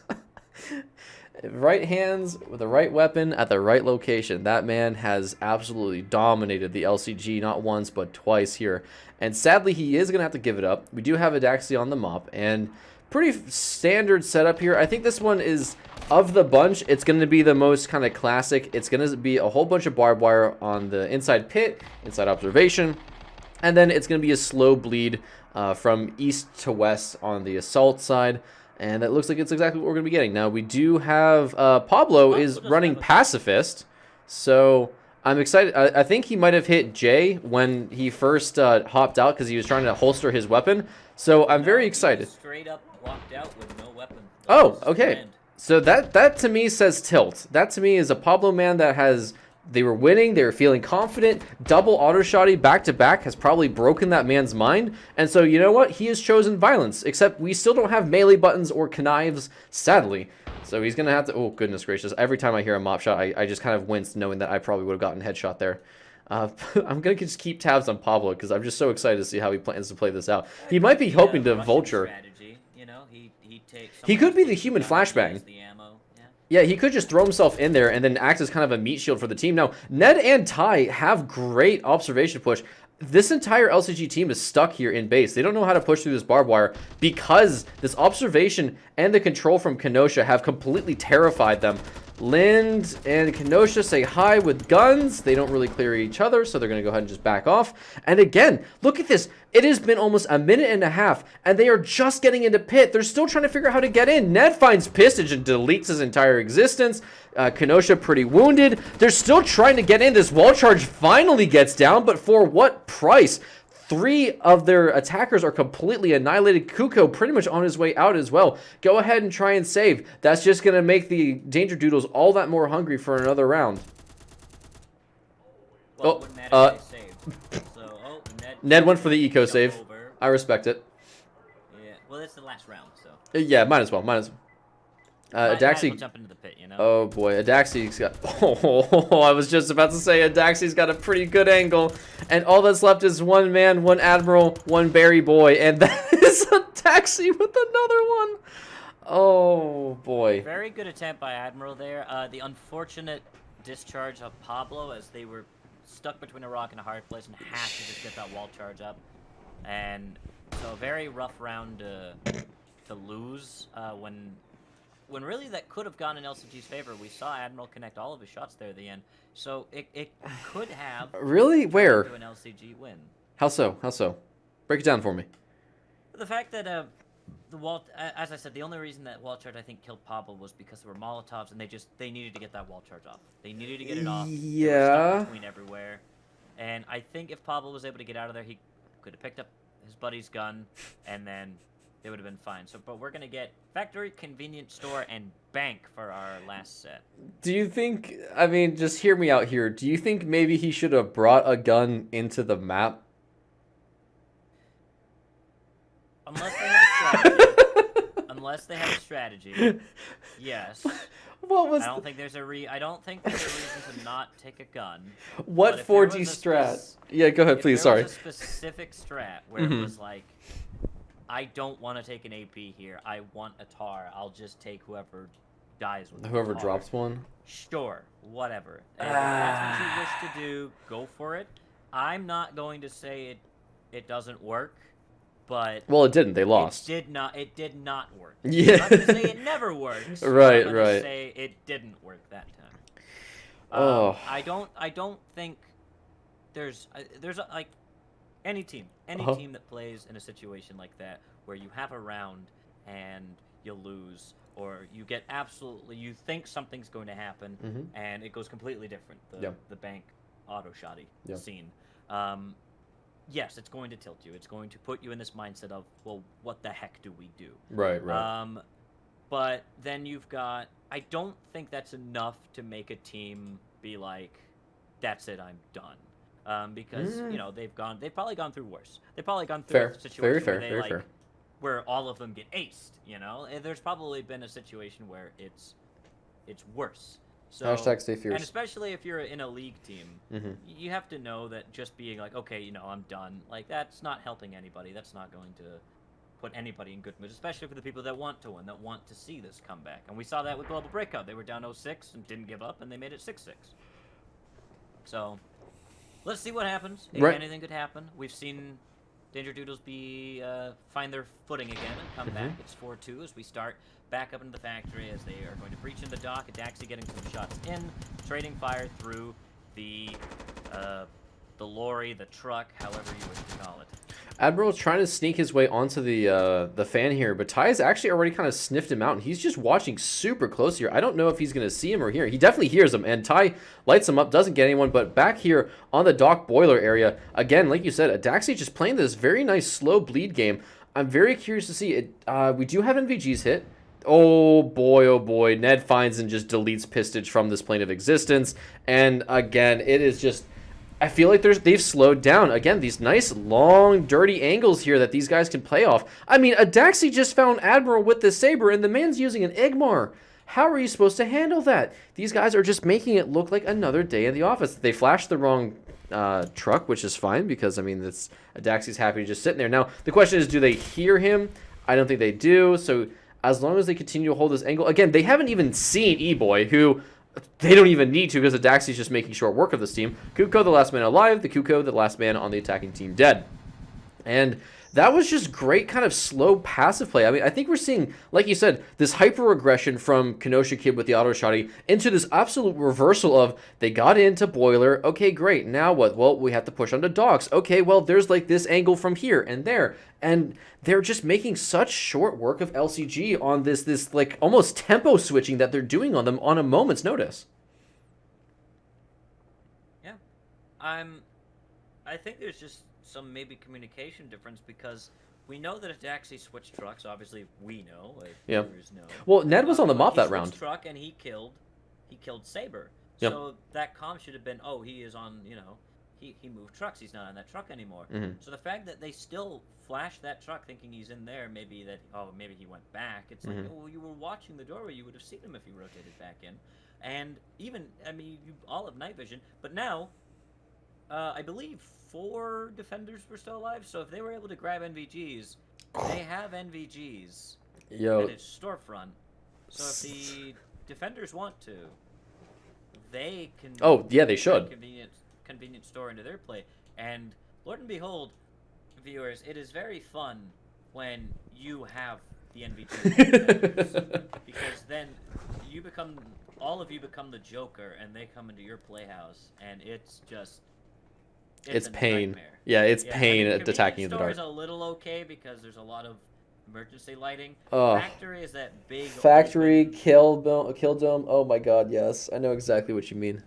Speaker 2: Right hands with the right weapon at the right location. That man has absolutely dominated the LCG not once but twice here. And sadly, he is going to have to give it up. We do have Adaxi on the mop, and pretty standard setup here. I think this one is, of the bunch, it's going to be the most kind of classic. It's going to be a whole bunch of barbed wire on the inside pit, inside observation, and then it's going to be a slow bleed from east to west on the assault side. And that looks like it's exactly what we're going to be getting. Now, we do have Pablo is running Pacifist, so I'm excited. I think he might have hit Jay when he first hopped out because he was trying to holster his weapon. So I'm very excited.
Speaker 3: Straight up walked out with no weapon.
Speaker 2: Oh, okay. So that to me says tilt. That to me is a Pablo man that has... They were winning. They were feeling confident. Double auto shotty back to back has probably broken that man's mind. And so, you know what? He has chosen violence. Except we still don't have melee buttons or knives, sadly. So he's going to have to... Oh, goodness gracious. Every time I hear a mop shot, I just kind of wince knowing that I probably would have gotten headshot there. I'm going to just keep tabs on Pablo because I'm just so excited to see how he plans to play this out. He might be hoping to vulture.
Speaker 3: Strategy, you know,
Speaker 2: he could be the human flashbang. Yeah, he could just throw himself in there and then act as kind of a meat shield for the team. Now, Ned and Ty have great observation push. This entire LCG team is stuck here in base. They don't know how to push through this barbed wire because this observation and the control from Kenosha have completely terrified them. Lind and Kenosha say hi with guns. They don't really clear each other, so they're going to go ahead and just back off. And again, look at this. It has been almost a minute and a half, and they are just getting into pit. They're still trying to figure out how to get in. Ned finds Pistage and deletes his entire existence. Kenosha pretty wounded. They're still trying to get in. This wall charge finally gets down, but for what price? 3 of their attackers are completely annihilated. Kuko pretty much on his way out as well. Go ahead and try and save. That's just going to make the DangerDdoodles all that more hungry for another round.
Speaker 3: Well,
Speaker 2: Ned went for the eco save. I respect it.
Speaker 3: Yeah, well, it's the last round, so.
Speaker 2: Yeah, might as well.
Speaker 3: Adaxi jump into the pit, you know?
Speaker 2: Oh boy, Adaxi's got... Oh, I was just about to say Adaxi's got a pretty good angle. And all that's left is one man, one admiral, one berry boy. And that is Adaxi with another one. Oh boy.
Speaker 3: Very good attempt by Admiral there. The unfortunate discharge of Pablo as they were stuck between a rock and a hard place and had to just get that wall charge up. And so a very rough round to lose when really that could have gone in LCG's favor. We saw Admiral connect all of his shots there at the end. So it could have...
Speaker 2: Really? Where?
Speaker 3: ...to an LCG win.
Speaker 2: How so? How so? Break it down for me.
Speaker 3: The fact that the wall... As I said, the only reason that wall charge, I think, killed Pablo was because there were Molotovs, and they needed to get that wall charge off. They needed to get it off.
Speaker 2: Yeah.
Speaker 3: They were stuck between everywhere. And I think if Pablo was able to get out of there, he could have picked up his buddy's gun, and then... it would have been fine. So, but we're gonna get factory, convenience store, and bank for our last set.
Speaker 2: Do you think? I mean, just hear me out here. Do you think maybe he should have brought a gun into the map?
Speaker 3: Unless they have a strategy. Unless they have a strategy. Yes.
Speaker 2: What was?
Speaker 3: I don't think there's a reason to not take a gun.
Speaker 2: What 4G strat? Yeah, go ahead, please. Sorry.
Speaker 3: If there was a specific strat where it was like, I don't want to take an AP here. I want a tar. I'll just take whoever dies with
Speaker 2: whoever
Speaker 3: tar.
Speaker 2: drops one.
Speaker 3: Sure, whatever. And if that's what you wish to do, go for it. I'm not going to say it doesn't work, but
Speaker 2: well, it didn't. They lost.
Speaker 3: It did not work.
Speaker 2: Yeah.
Speaker 3: I'm not going to say it never works.
Speaker 2: Right,
Speaker 3: I'm
Speaker 2: right.
Speaker 3: Say it didn't work that time.
Speaker 2: Oh.
Speaker 3: I don't think there's like any team that plays in a situation like that where you have a round and you lose, or you get you think something's going to happen and it goes completely different. The bank auto shotty scene. Yes, it's going to tilt you. It's going to put you in this mindset of, well, what the heck do we do?
Speaker 2: Right.
Speaker 3: But then you've got... I don't think that's enough to make a team be like, that's it, I'm done. Because you know they've probably gone through worse. They've probably gone through
Speaker 2: Fair.
Speaker 3: a situation
Speaker 2: Very fair.
Speaker 3: where they
Speaker 2: Very
Speaker 3: like
Speaker 2: fair.
Speaker 3: where all of them get aced. You know, and there's probably been a situation where it's worse. So,
Speaker 2: Hashtag stay
Speaker 3: and
Speaker 2: fierce.
Speaker 3: especially if you're in a league team,
Speaker 2: Mm-hmm.
Speaker 3: you have to know that just being like, okay, you know, I'm done, like that's not helping anybody. That's not going to put anybody in good mood, especially for the people that want to win, that want to see this comeback. And we saw that with Global Breakout. They were down 0-6 and didn't give up, and they made it 6-6. So, let's see what happens. If
Speaker 2: Right.
Speaker 3: anything could happen. We've seen DangerDdoodles find their footing again and come back. It's 4-2 as we start back up into the factory as they are going to breach in the dock. Adaxi getting some shots in, trading fire through the lorry, the truck, however you wish to call it.
Speaker 2: Admiral's trying to sneak his way onto the fan here, but Ty's actually already kind of sniffed him out, and he's just watching super close here. I don't know if he's going to see him or hear. He definitely hears him, and Ty lights him up, doesn't get anyone, but back here on the dock boiler area, again, like you said, Adaxi just playing this very nice slow bleed game. I'm very curious to see it. We do have NVGs hit. Oh boy, Ned finds and just deletes Pistage from this plane of existence, and again, it is just... I feel like they've slowed down. Again, these nice, long, dirty angles here that these guys can play off. I mean, Adaxi just found Admiral with the saber, and the man's using an Igmar. How are you supposed to handle that? These guys are just making it look like another day in the office. They flashed the wrong truck, which is fine, because, I mean, Adaxi's happy just sitting there. Now, the question is, do they hear him? I don't think they do, so as long as they continue to hold this angle... Again, they haven't even seen E-Boy, who... They don't even need to, because Adaxi's just making short work of this team. Kuko, the last man alive. The Kuko, the last man on the attacking team, dead. And that was just great kind of slow passive play. I mean, I think we're seeing, like you said, this hyper-aggression from Kenosha Kid with the auto shotty into this absolute reversal of they got into Boiler. Okay, great. Now what? Well, we have to push onto Docks. Okay, well, there's like this angle from here and there. And they're just making such short work of LCG on this like almost tempo switching that they're doing on them on a moment's notice.
Speaker 3: Yeah. I think there's just some maybe communication difference, because we know that Adaxi switched trucks. Obviously, we know. Like,
Speaker 2: Yeah.
Speaker 3: viewers know.
Speaker 2: Well, Ned was on the mop
Speaker 3: He
Speaker 2: that
Speaker 3: switched
Speaker 2: round.
Speaker 3: truck and he killed Saber.
Speaker 2: Yep.
Speaker 3: So that comm should have been, oh, he is on, you know, he moved trucks. He's not on that truck anymore.
Speaker 2: Mhm.
Speaker 3: So the fact that they still flashed that truck thinking he's in there, maybe he went back. It's like,
Speaker 2: Mhm.
Speaker 3: oh, you were watching the doorway. You would have seen him if you rotated back in. And even, I mean, you all have night vision. But now, I believe 4 defenders were still alive. So if they were able to grab NVGs, they have NVGs
Speaker 2: Yo,
Speaker 3: at its storefront. So if the defenders want to, they can.
Speaker 2: Oh, yeah, they
Speaker 3: turn
Speaker 2: should.
Speaker 3: Convenient store into their play. And Lord and behold, viewers, it is very fun when you have the NVGs, because then all of you become the Joker, and they come into your playhouse, and it's just.
Speaker 2: It's
Speaker 3: a
Speaker 2: pain.
Speaker 3: nightmare.
Speaker 2: Yeah, it's
Speaker 3: Yeah,
Speaker 2: pain
Speaker 3: I mean,
Speaker 2: at attacking in the
Speaker 3: convenience
Speaker 2: dark.
Speaker 3: store is a little okay because there's a lot of emergency lighting.
Speaker 2: Ugh.
Speaker 3: Factory is that big
Speaker 2: Factory,
Speaker 3: open-
Speaker 2: kill dome. Oh my god, yes. I know exactly what you mean.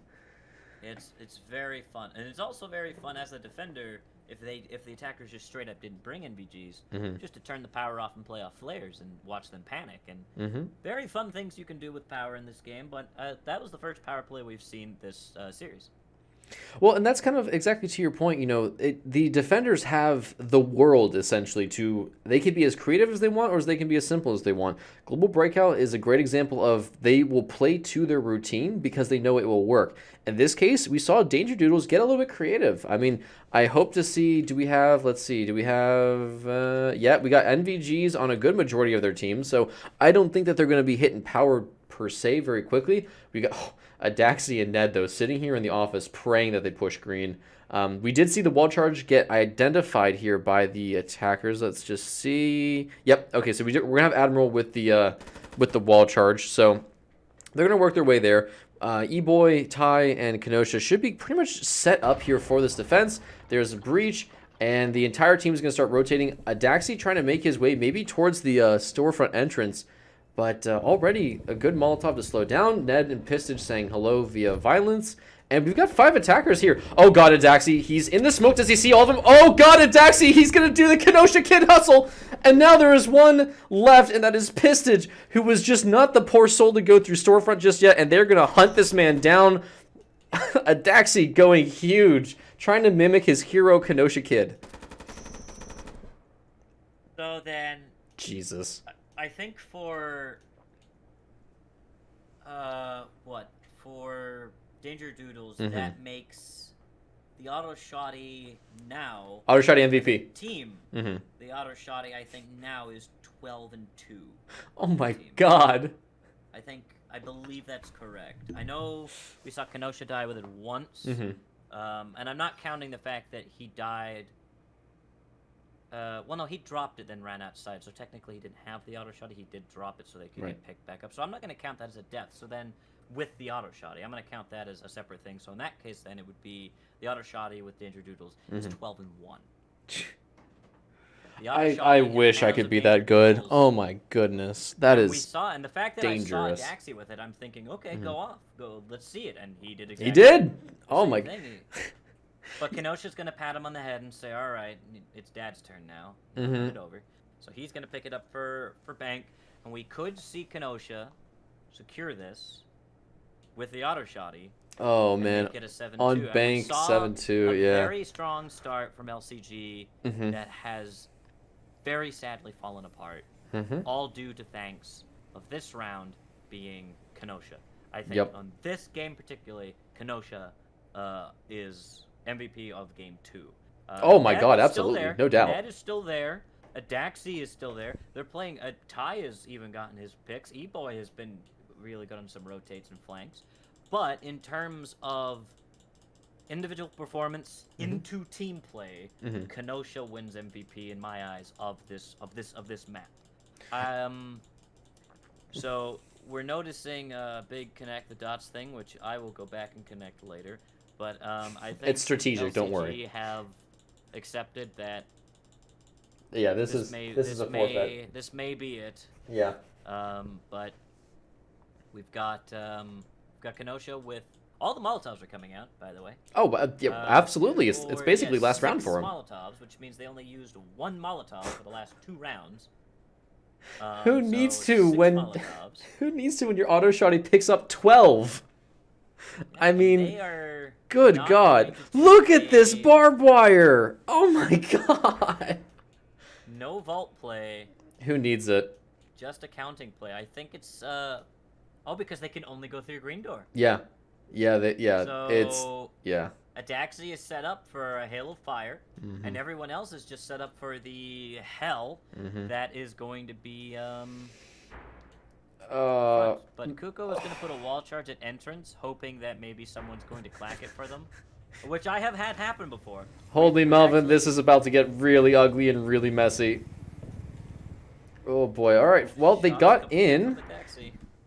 Speaker 3: It's very fun, and it's also very fun as a defender if the attackers just straight up didn't bring NVGs,
Speaker 2: Mhm.
Speaker 3: just to turn the power off and play off flares and watch them panic. And
Speaker 2: Mhm.
Speaker 3: very fun things you can do with power in this game. But that was the first power play we've seen this series.
Speaker 2: Well, and that's kind of exactly to your point. You know, the defenders have the world essentially they can be as creative as they want, or as they can be as simple as they want. Global Breakout is a great example of they will play to their routine because they know it will work. In this case, we saw DangerDdoodles get a little bit creative. I mean, I hope to see, let's see, we got NVGs on a good majority of their team, so I don't think that they're going to be hitting power per se very quickly. We got Adaxi and Ned, though, sitting here in the office praying that they push green. We did see the wall charge get identified here by the attackers. Let's just see. Yep. Okay, so we're going to have Admiral with the wall charge. So they're going to work their way there. E-Boy, Ty, and Kenosha should be pretty much set up here for this defense. There's a breach, and the entire team is going to start rotating. Adaxi trying to make his way maybe towards the storefront entrance. But already a good Molotov to slow down. Ned and Pistage saying hello via violence. And we've got 5 attackers here. Oh, God, Adaxi. He's in the smoke. Does he see all of them? Oh, God, Adaxi. He's going to do the Kenosha Kid hustle. And now there is one left, and that is Pistage, who was just not the poor soul to go through storefront just yet. And they're going to hunt this man down. Adaxi going huge, trying to mimic his hero Kenosha Kid.
Speaker 3: So then,
Speaker 2: Jesus.
Speaker 3: I think for for DangerDdoodles, that makes the auto shotty now.
Speaker 2: Auto shotty MVP.
Speaker 3: Team. The auto shotty I think now is 12-2.
Speaker 2: Oh my god.
Speaker 3: I believe that's correct. I know we saw Kenosha die with it once. And I'm not counting the fact that he died. Well, no, he dropped it, then ran outside. So technically, he didn't have the auto shotty. He did drop it, so they could get picked back up. So I'm not going to count that as a death. So then, with the auto shotty, I'm going to count that as a separate thing. So in that case, then it would be the auto shotty with DangerDdoodles is 12-1.
Speaker 2: I wish I could be that good. Oh my goodness, that is.
Speaker 3: We saw, and the fact that
Speaker 2: dangerous.
Speaker 3: I saw Daxi with it, I'm thinking, okay, go off, go, let's see it, and he did.
Speaker 2: He did. Oh my.
Speaker 3: But Kenosha's gonna pat him on the head and say, "All right, it's Dad's turn now. Put it over." So he's gonna pick it up for Bank, and we could see Kenosha secure this with the auto shotty.
Speaker 2: Oh man, on Bank 7-2, yeah.
Speaker 3: Very strong start from LCG that has very sadly fallen apart. All due to thanks of this round being Kenosha. I think on this game particularly, Kenosha is MVP of game 2.
Speaker 2: Oh my
Speaker 3: Ned
Speaker 2: god,
Speaker 3: is
Speaker 2: absolutely, no doubt.
Speaker 3: Ned is still there. Adaxi is still there. They're playing. Ty has even gotten his picks. E-Boy has been really good on some rotates and flanks. But in terms of individual performance into team play, Kenosha wins MVP in my eyes of this map. So we're noticing a big connect the dots thing, which I will go back and connect later. But I think
Speaker 2: it's strategic.
Speaker 3: LCG
Speaker 2: don't worry.
Speaker 3: Have accepted that.
Speaker 2: Yeah, this is a forfeit.
Speaker 3: This may be it.
Speaker 2: Yeah.
Speaker 3: But we've got Kenosha with all the Molotovs are coming out, by the way.
Speaker 2: Oh, yeah, absolutely. It's basically last round for him.
Speaker 3: Molotovs, which means they only used one Molotov for the last 2 rounds.
Speaker 2: Who needs to when your auto shotty picks up 12?
Speaker 3: Yeah,
Speaker 2: I mean,
Speaker 3: they are
Speaker 2: good god. Look at this barbed wire. Oh my god.
Speaker 3: No vault play.
Speaker 2: Who needs it?
Speaker 3: Just a counting play. I think it's because they can only go through a green door.
Speaker 2: Yeah.
Speaker 3: So,
Speaker 2: it's
Speaker 3: Adaxi is set up for a hail of fire, and everyone else is just set up for the hell that is going to be But Kuko is going to put a wall charge at entrance, hoping that maybe someone's going to clack it for them, which I have had happen before.
Speaker 2: Holy Melvin, this is about to get really ugly and really messy. Oh boy, alright, well, they got in.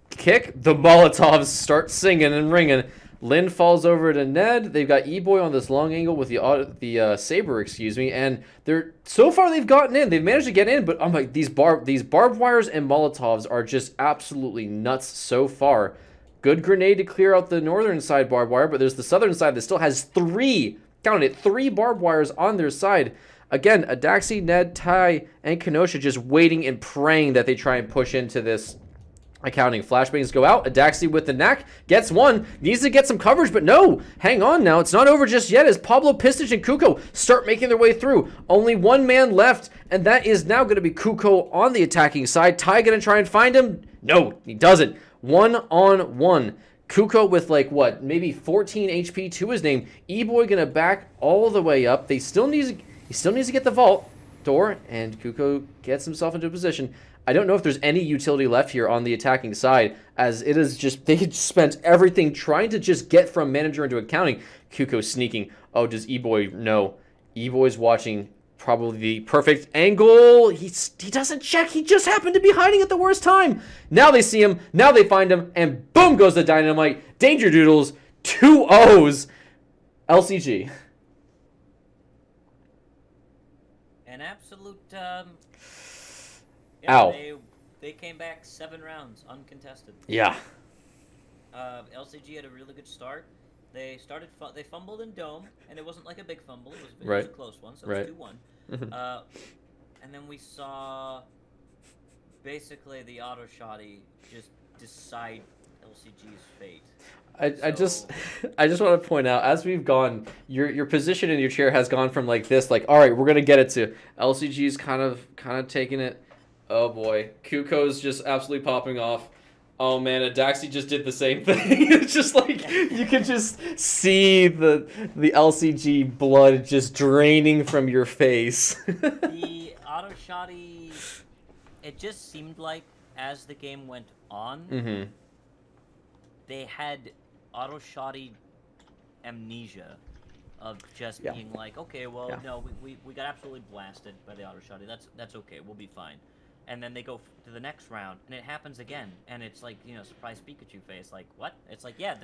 Speaker 2: Kick, the Molotovs start singing and ringing. Lynn falls over to Ned. They've got E-Boy on this long angle with the Saber, excuse me, and so far they've gotten in. They've managed to get in, but I'm like, these barbed wires and Molotovs are just absolutely nuts so far. Good grenade to clear out the northern side barbed wire, but there's the southern side that still has 3 barbed wires on their side. Again, Adaxi, Ned, Ty, and Kenosha just waiting and praying that they try and push into this accounting. Flashbangs go out. Adaxi with the knack gets one. Needs to get some coverage, but no. Hang on now. It's not over just yet as Pablo, Pistich, and Kuko start making their way through. Only one man left, and that is now going to be Kuko on the attacking side. Ty going to try and find him? No, he doesn't. 1-on-1. Kuko with maybe 14 HP to his name. E-Boy going to back all the way up. He still needs to get the vault door, and Kuko gets himself into a position. I don't know if there's any utility left here on the attacking side, as it is just, they spent everything trying to just get from manager into accounting. Kuko sneaking. Oh, does E-Boy know? E-Boy's watching probably the perfect angle. He doesn't check. He just happened to be hiding at the worst time. Now they see him. Now they find him. And boom goes the dynamite. DangerDdoodles, 2 O's. LCG.
Speaker 3: An absolute...
Speaker 2: Ow.
Speaker 3: They came back 7 rounds uncontested.
Speaker 2: Yeah.
Speaker 3: LCG had a really good start. They fumbled in dome, and it wasn't like a big fumble. It was a close one, so it was 2-1. And then we saw basically the auto shotty just decide LCG's fate.
Speaker 2: I just
Speaker 3: So,
Speaker 2: I just want to point out as we've gone, your position in your chair has gone from like this, like all right, we're gonna get it to LCG's kind of taking it. Oh boy, Kuko's just absolutely popping off. Oh man, Adaxi just did the same thing. It's just like you can just see the LCG blood just draining from your face.
Speaker 3: the auto shotty, it just seemed like as the game went on,
Speaker 2: Mm-hmm.
Speaker 3: they had auto shotty amnesia of just
Speaker 2: Yeah.
Speaker 3: being like, okay, well,
Speaker 2: Yeah.
Speaker 3: no, we got absolutely blasted by the auto shotty. That's okay. We'll be fine. And then they go to the next round, and it happens again, and it's like, you know, surprise Pikachu face, like, what? It's like, yeah,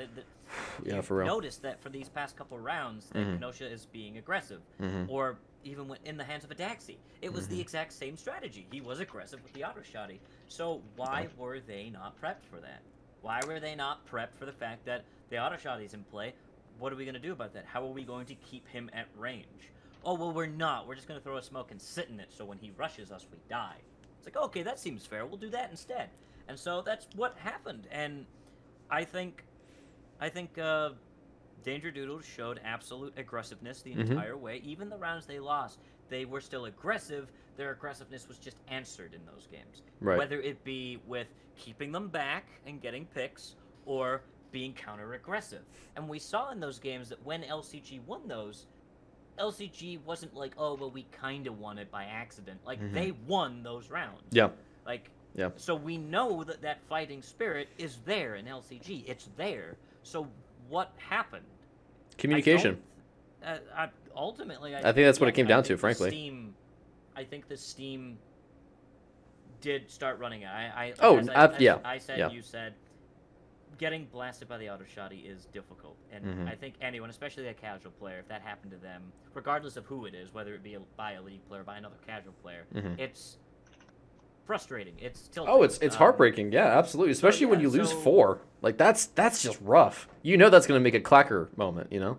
Speaker 2: Yeah,
Speaker 3: you've
Speaker 2: for real.
Speaker 3: noticed that for these past couple rounds that Kenosha is being aggressive,
Speaker 2: Mhm.
Speaker 3: or even when in the hands of Adaxi, it was the exact same strategy. He was aggressive with the auto shotty. So why were they not prepped for that? Why were they not prepped for the fact that the auto shotty's in play? What are we going to do about that? How are we going to keep him at range? Oh, well, we're not. We're just going to throw a smoke and sit in it, so when he rushes us, we die. It's like, okay, that seems fair. We'll do that instead. And so that's what happened. And I think DangerDdoodles showed absolute aggressiveness the entire way. Even the rounds they lost, they were still aggressive. Their aggressiveness was just answered in those games.
Speaker 2: Right.
Speaker 3: Whether it be with keeping them back and getting picks, or being counter-aggressive. And we saw in those games that when LCG won those, LCG wasn't like, oh, well, we kind of won it by accident. Like, they won those rounds.
Speaker 2: Yeah.
Speaker 3: Like,
Speaker 2: Yeah.
Speaker 3: so we know that that fighting spirit is there in LCG. It's there. So what happened?
Speaker 2: Communication.
Speaker 3: Ultimately,
Speaker 2: I think that's what it came down
Speaker 3: think
Speaker 2: to,
Speaker 3: the
Speaker 2: frankly.
Speaker 3: I think the Steam did start running it.
Speaker 2: Yeah.
Speaker 3: I said,
Speaker 2: Yeah.
Speaker 3: you said, getting blasted by the auto shotty is difficult, and I think anyone, especially a casual player, if that happened to them, regardless of who it is, whether it be by a league player, by another casual player, it's frustrating. It's tilting.
Speaker 2: Oh, it's heartbreaking. Yeah, absolutely. Especially when
Speaker 3: yeah,
Speaker 2: you lose
Speaker 3: so-
Speaker 2: 4. Like that's just rough. You know that's gonna make a clacker moment. You know.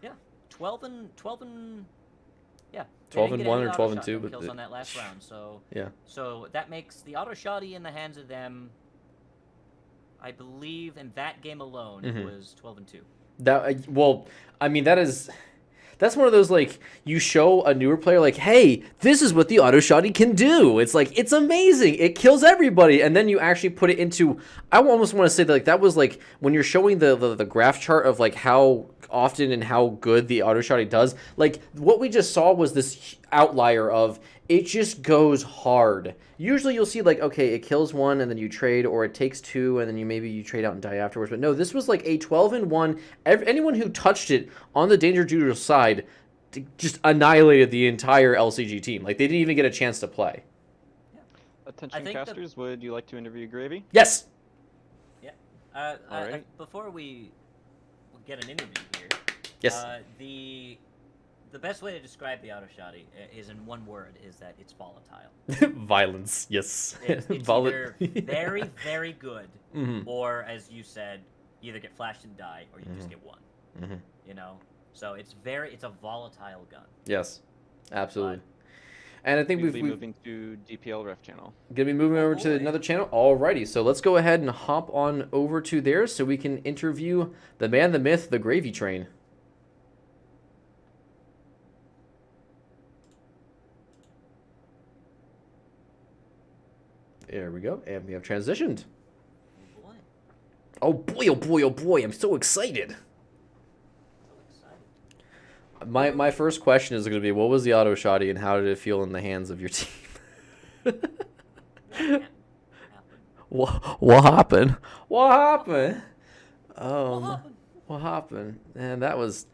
Speaker 3: Yeah, 12 and yeah,
Speaker 2: 12
Speaker 3: they
Speaker 2: and
Speaker 3: didn't
Speaker 2: 1
Speaker 3: get
Speaker 2: or
Speaker 3: any
Speaker 2: 12
Speaker 3: auto
Speaker 2: and 2,
Speaker 3: shotgun
Speaker 2: but
Speaker 3: kills on that last round. So
Speaker 2: Yeah.
Speaker 3: So that makes the auto shotty in the hands of them. I believe in that game alone it was 12 and 2.
Speaker 2: That well, I mean that's one of those like you show a newer player like, hey, this is what the auto shotty can do. It's like it's amazing. It kills everybody, and then you actually put it into. I almost want to say that like that was like when you're showing the graph chart of like how often and how good the auto shotty does. Like what we just saw was this outlier of it just goes hard. Usually you'll see like, okay, it kills 1 and then you trade, or it takes 2 and then you trade out and die afterwards. But no, this was like a 12 and 1. Anyone who touched it on the DangerDdoodles side just annihilated the entire LCG team. Like they didn't even get a chance to play.
Speaker 4: Attention
Speaker 3: think
Speaker 4: casters, would you like to interview Gravy?
Speaker 2: Yes.
Speaker 3: Yeah.
Speaker 4: Alright.
Speaker 3: Before we get an interview here,
Speaker 2: Yes.
Speaker 3: The best way to describe the auto shotty is in one word: is that it's volatile.
Speaker 2: Violence. Yes.
Speaker 3: It's either very, very good,
Speaker 2: Mhm.
Speaker 3: or as you said, you either get flashed and die, or you just get one.
Speaker 2: Mhm.
Speaker 3: You know, so it's a volatile gun.
Speaker 2: Yes. Absolutely. And I think
Speaker 4: We'll
Speaker 2: we've
Speaker 4: be moving to DPL Ref channel.
Speaker 2: gonna be moving over to
Speaker 3: boy.
Speaker 2: another channel. Alrighty, so let's go ahead and hop on over to there so we can interview the man, the myth, the gravy train. There we go, and we have transitioned.
Speaker 3: Oh boy,
Speaker 2: Oh boy, oh boy, oh boy, I'm so excited.
Speaker 3: so excited.
Speaker 2: My first question is going to be, what was the auto shotty and how did it feel in the hands of your team?
Speaker 3: Happened.
Speaker 2: What happened? What happened?
Speaker 3: What happened?
Speaker 2: What happened? And that was,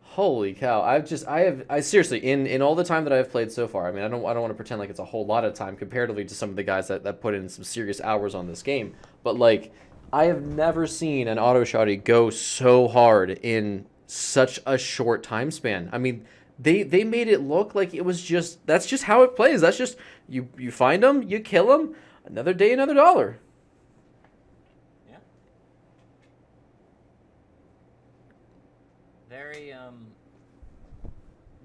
Speaker 2: holy cow! I seriously in all the time that I've played so far. I mean, I don't want to pretend like it's a whole lot of time comparatively to some of the guys that put in some serious hours on this game. But like, I have never seen an auto shotty go so hard in such a short time span. I mean, they made it look like it was that's just how it plays. That's just you find them, you kill them, another day, another dollar.
Speaker 3: Yeah. Very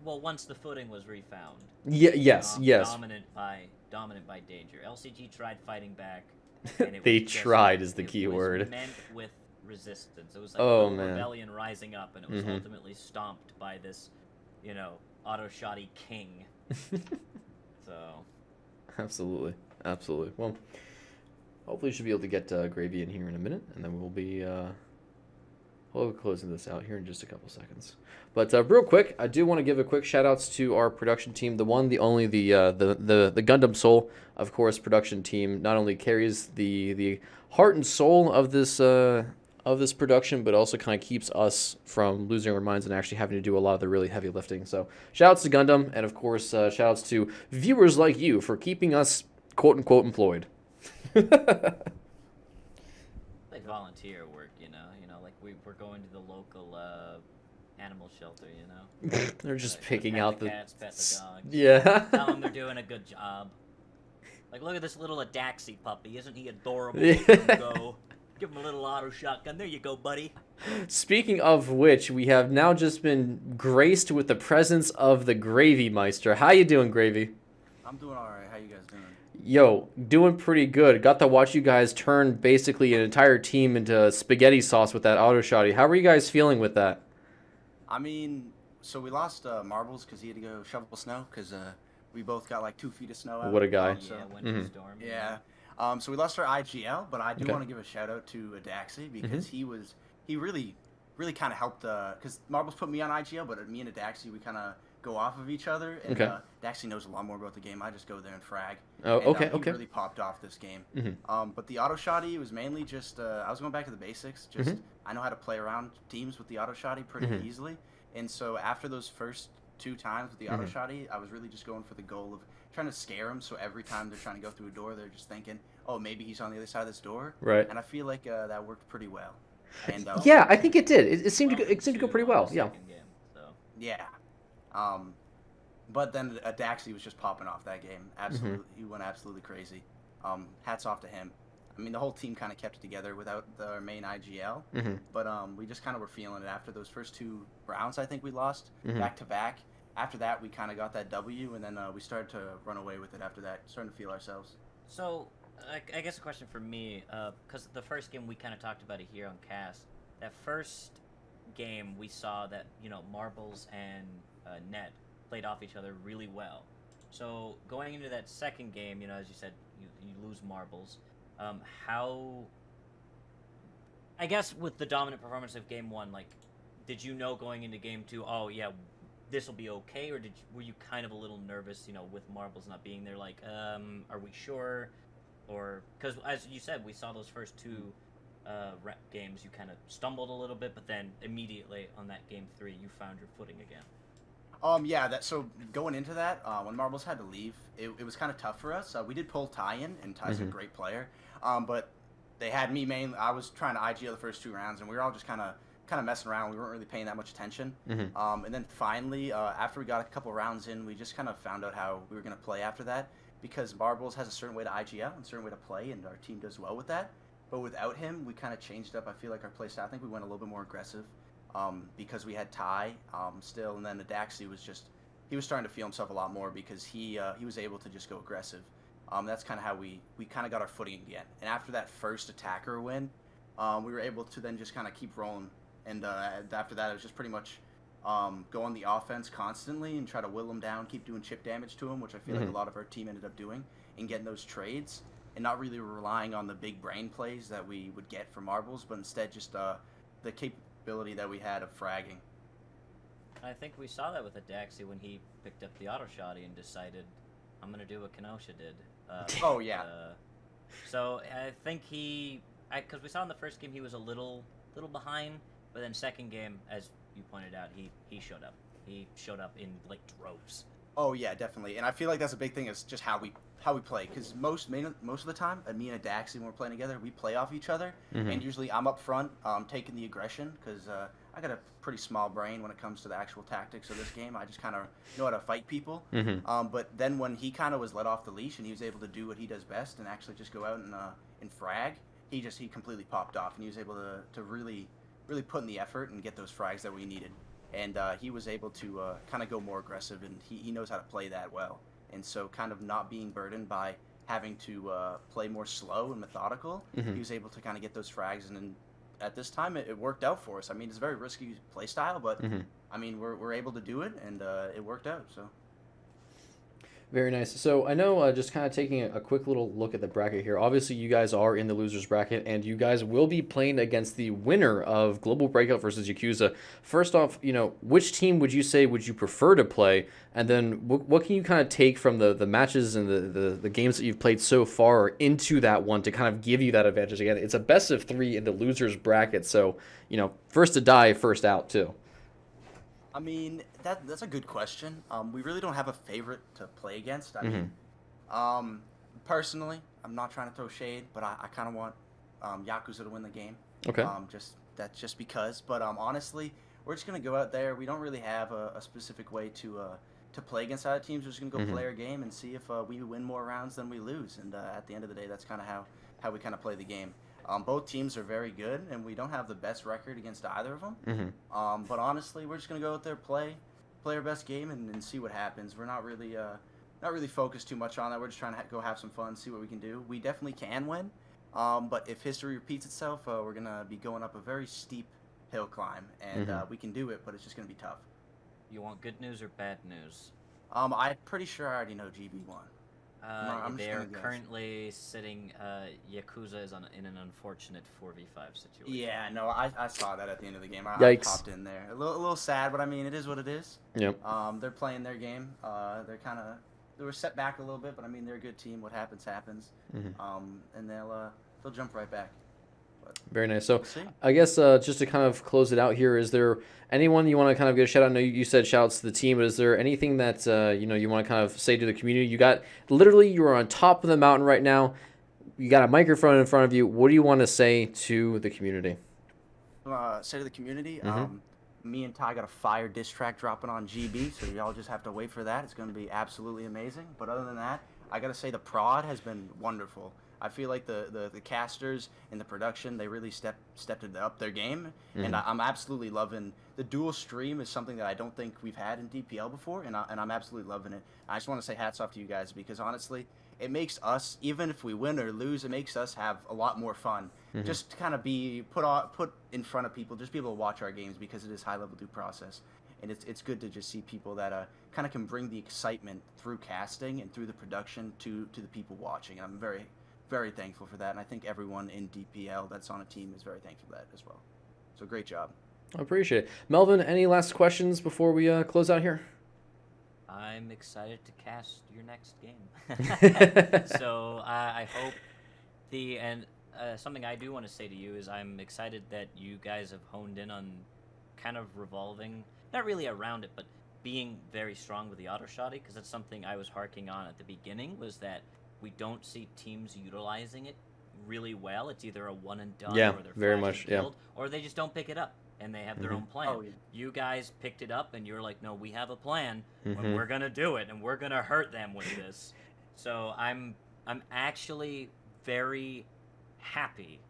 Speaker 3: well, once the footing was refound.
Speaker 2: Yeah, yes.
Speaker 3: Dominant by Danger. LCG tried fighting back. And it
Speaker 2: They
Speaker 3: was just-
Speaker 2: tried is the
Speaker 3: it
Speaker 2: key
Speaker 3: was
Speaker 2: word.
Speaker 3: Meant with resistance. It was like
Speaker 2: Oh,
Speaker 3: a little
Speaker 2: man.
Speaker 3: rebellion rising up, and it was
Speaker 2: Mhm.
Speaker 3: ultimately stomped by this, auto-shotty king. So,
Speaker 2: Absolutely. Absolutely. Well, hopefully you should be able to get Gravy in here in a minute, and then we'll be closing this out here in just a couple seconds. But real quick, I do want to give a quick shout outs to our production team, the one, the only, the Gundam Soul, of course, production team. Not only carries the heart and soul of this production, but also kind of keeps us from losing our minds and actually having to do a lot of the really heavy lifting. So shout outs to Gundam, and of course, shout outs to viewers like you for keeping us quote unquote employed.
Speaker 3: like volunteer work, like we're going to the local animal shelter,
Speaker 2: They're just
Speaker 3: Like,
Speaker 2: picking
Speaker 3: pet
Speaker 2: out
Speaker 3: the
Speaker 2: the
Speaker 3: cats, pet the dogs.
Speaker 2: Yeah.
Speaker 3: Tell them they're doing a good job. Like, look at this little Adaxi puppy. Isn't he adorable?
Speaker 2: Yeah.
Speaker 3: Let him go. Give him a little auto shotgun. There you go, buddy.
Speaker 2: Speaking of which, we have now just been graced with the presence of the Gravy Meister. How you doing, Gravy?
Speaker 1: I'm doing all right. How you guys doing?
Speaker 2: Yo, doing pretty good. Got to watch you guys turn basically an entire team into spaghetti sauce with that auto shotty. How are you guys feeling with that?
Speaker 1: I mean, so we lost Marbles because he had to go shovel snow because we both got like 2 feet of snow out.
Speaker 2: What a guy.
Speaker 1: So,
Speaker 3: Yeah, winter storm.
Speaker 1: yeah. So we lost our IGL, but I do
Speaker 2: Okay.
Speaker 1: want to give a shout out to Adaxi because he really kind of helped because Marbles put me on IGL, but me and Adaxi we kind of go off of each other, and
Speaker 2: Okay.
Speaker 1: Adaxi knows a lot more about the game. I just go there and frag.
Speaker 2: Oh,
Speaker 1: And,
Speaker 2: okay,
Speaker 1: he
Speaker 2: okay.
Speaker 1: really popped off this game.
Speaker 2: Mhm.
Speaker 1: But the auto shotty was mainly just I was going back to the basics. Just I know how to play around teams with the auto shotty pretty easily, and so after those first 2 times with the auto shotty, I was really just going for the goal of trying to scare them. So every time they're trying to go through a door, they're just thinking, "Oh, maybe he's on the other side of this door."
Speaker 2: Right.
Speaker 1: And I feel like that worked pretty well. And
Speaker 2: Yeah, I think it did. It seemed to go pretty well. Yeah.
Speaker 3: Second game, so.
Speaker 1: yeah. But then Daxi was just popping off that game. Absolutely, he went absolutely crazy. Hats off to him. I mean, the whole team kind of kept it together without our main IGL. But we just kind of were feeling it after those first 2 rounds. I think we lost back to back. After that, we kind of got that W, and then we started to run away with it after that, starting to feel ourselves.
Speaker 3: So, I guess a question for me, because the first game we kind of talked about it here on Cast. That first game we saw that Marbles and Ned played off each other really well. So going into that second game, as you said, you lose Marbles. How? I guess with the dominant performance of game 1, like, did you know going into game 2? Oh yeah, this will be okay, or were you kind of a little nervous, with Marbles not being there? Like, are we sure? Or because as you said, we saw those first 2 games, you kind of stumbled a little bit, but then immediately on that game 3, you found your footing again.
Speaker 1: Yeah, so going into that, when Marbles had to leave, it was kind of tough for us. We did pull Ty in, and Ty's a great player. But they had me mainly. I was trying to IGL the first 2 rounds, and we were all just kind of messing around. We weren't really paying that much attention. And then finally, after we got a couple rounds in, we just kind of found out how we were going to play after that, because Marbles has a certain way to IGL and a certain way to play, and our team does well with that. But without him, we kind of changed up. I feel like our play style. I think we went a little bit more aggressive. Because we had Ty still, and then the Daxi was he was starting to feel himself a lot more because he was able to just go aggressive. That's kind of how we kind of got our footing again. And after that first attacker win, we were able to then just kind of keep rolling. And after that, it was just pretty much go on the offense constantly and try to whittle him down, keep doing chip damage to him, which I feel like a lot of our team ended up doing, and getting those trades, and not really relying on the big brain plays that we would get from Marbles, but instead just the capability that we had of fragging.
Speaker 3: I think we saw that with Adaxi when he picked up the auto shotty and decided, I'm gonna do what Kenosha did.
Speaker 1: Oh yeah.
Speaker 3: So I think because we saw in the first game he was a little behind, but then second game, as you pointed out, he showed up. He showed up in like droves.
Speaker 1: Oh yeah, definitely. And I feel like that's a big thing, is just how we play. Because most of the time, me and Daxi, when we're playing together, we play off each other. And usually I'm up front, taking the aggression, because I got a pretty small brain when it comes to the actual tactics of this game. I just kind of know how to fight people. But then when he kind of was let off the leash and he was able to do what he does best and actually just go out and frag, he completely popped off, and he was able to really put in the effort and get those frags that we needed. And he was able to kind of go more aggressive, and he knows how to play that well. And so kind of not being burdened by having to play more slow and methodical, he was able to kind of get those frags and then at this time it worked out for us. I mean, it's a very risky play style, but I mean, we're able to do it, and it worked out. So.
Speaker 2: Very nice. So I know, just kind of taking a quick little look at the bracket here. Obviously, you guys are in the losers bracket, and you guys will be playing against the winner of Global Breakout versus Yakuza. First off, which team would you say would you prefer to play? And then what can you kind of take from the matches and the games that you've played so far into that one to kind of give you that advantage? Again, it's a best of 3 in the losers bracket, so first to die, first out too.
Speaker 1: I mean, that's a good question. We really don't have a favorite to play against. I mean, personally, I'm not trying to throw shade, but I kind of want Yakuza to win the game.
Speaker 2: Okay.
Speaker 1: That's just because. But honestly, we're just gonna go out there. We don't really have a specific way to play against other teams. We're just gonna go play our game and see if we win more rounds than we lose. And at the end of the day, that's kind of how we kind of play the game. Both teams are very good, and we don't have the best record against either of them. But honestly, we're just gonna go out there, play our best game, and see what happens. We're not really focused too much on that. We're just trying to go have some fun, see what we can do. We definitely can win, but if history repeats itself, we're gonna be going up a very steep hill climb, and we can do it, but it's just gonna be tough.
Speaker 3: You want good news or bad news?
Speaker 1: I'm pretty sure I already know GB won. I'm
Speaker 3: They
Speaker 1: just
Speaker 3: are
Speaker 1: gonna guess.
Speaker 3: currently sitting. Yakuza is in an unfortunate 4v5 situation.
Speaker 1: Yeah, no, I saw that at the end of the game. I
Speaker 2: Yikes.
Speaker 1: popped in there. A little sad, but I mean, it is what it is.
Speaker 2: Yep.
Speaker 1: They're playing their game. They were set back a little bit, but I mean, they're a good team. What happens, happens. And they'll jump right back. But
Speaker 2: Very nice. So
Speaker 1: we'll see.
Speaker 2: I guess just to kind of close it out here, is there anyone you want to kind of give a shout out? I know you said shout outs to the team, but is there anything that you want to kind of say to the community? You are on top of the mountain right now. You got a microphone in front of you. What do you want to say to the community?
Speaker 1: Say to the community, me and Ty got a fire diss track dropping on GB, so y'all just have to wait for that. It's going to be absolutely amazing. But other than that, I got to say the prod has been wonderful. I feel like the casters and the production, they really stepped up their game, and I'm absolutely loving the dual stream. Is something that I don't think we've had in DPL before, and I'm absolutely loving it. I just want to say hats off to you guys, because honestly, it makes us, even if we win or lose, it makes us have a lot more fun. Just to kind of be put in front of people, just be able to watch our games, because it is high level due process. And it's good to just see people that kind of can bring the excitement through casting and through the production to the people watching. And I'm very, very thankful for that. And I think everyone in DPL that's on a team is very thankful for that as well. So great job.
Speaker 2: I appreciate it. Melvin, any last questions before we close out here?
Speaker 3: I'm excited to cast your next game. So I hope something I do want to say to you is I'm excited that you guys have honed in on kind of revolving, not really around it, but being very strong with the auto shotty, because that's something I was harking on at the beginning, was that we don't see teams utilizing it really well. It's either a one and done,
Speaker 2: Yeah,
Speaker 3: or they're
Speaker 2: very
Speaker 3: flash
Speaker 2: much,
Speaker 3: and
Speaker 2: yeah.
Speaker 3: killed, or they just don't pick it up and they have their own plan.
Speaker 1: Oh, yeah.
Speaker 3: You guys picked it up and you're like, no, we have a plan and we're gonna do it and we're gonna hurt them with this. So I'm actually very happy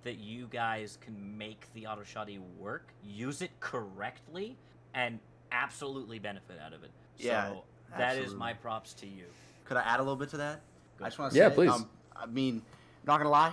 Speaker 3: that you guys can make the auto shotty work, use it correctly, and absolutely benefit out of it.
Speaker 1: Yeah,
Speaker 3: So that is
Speaker 1: absolutely.
Speaker 3: my props to you.
Speaker 1: Could I add a little bit to that?
Speaker 3: Go
Speaker 1: I just
Speaker 3: for
Speaker 1: want
Speaker 3: it.
Speaker 1: to
Speaker 2: Yeah,
Speaker 1: say,
Speaker 2: please.
Speaker 1: I mean, not gonna lie,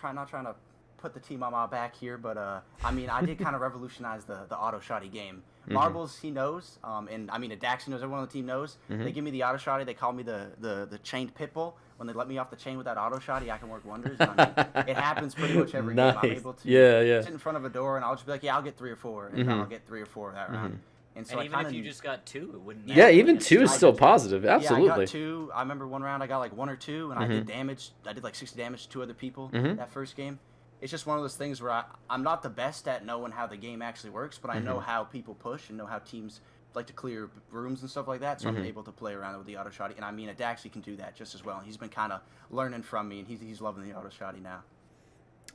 Speaker 1: not trying to put the team on my back here, but I mean, I did kind of revolutionize the auto shotty game. Marbles, he knows, and I mean, Daxi knows, everyone on the team knows. They give me the auto shotty. They call me the chained pitbull. When they let me off the chain with that auto shotty, I can work wonders. And I mean, it happens pretty much every game. I'm
Speaker 2: Nice.
Speaker 1: able to
Speaker 2: Yeah.
Speaker 1: sit in front of a door, and I'll just be like, yeah, I'll get 3 or 4, and I'll get 3 or 4 that round. And so
Speaker 3: And
Speaker 1: I
Speaker 3: even if
Speaker 1: kinda-
Speaker 3: you just got 2, it wouldn't
Speaker 2: Yeah,
Speaker 3: matter.
Speaker 2: even
Speaker 3: It's
Speaker 2: 2 is
Speaker 3: still-
Speaker 2: still positive.
Speaker 1: Yeah, I
Speaker 2: Absolutely.
Speaker 1: got 2. I remember one round I got like 1 or 2, and I did damage. I did like 60 damage to 2 other people that first game. It's just one of those things where I'm not the best at knowing how the game actually works, but I know how people push and know how teams like to clear rooms and stuff like that, so I'm able to play around with the auto shotty. And I mean, Daxi can do that just as well. And he's been kind of learning from me, and he's loving the auto shotty now.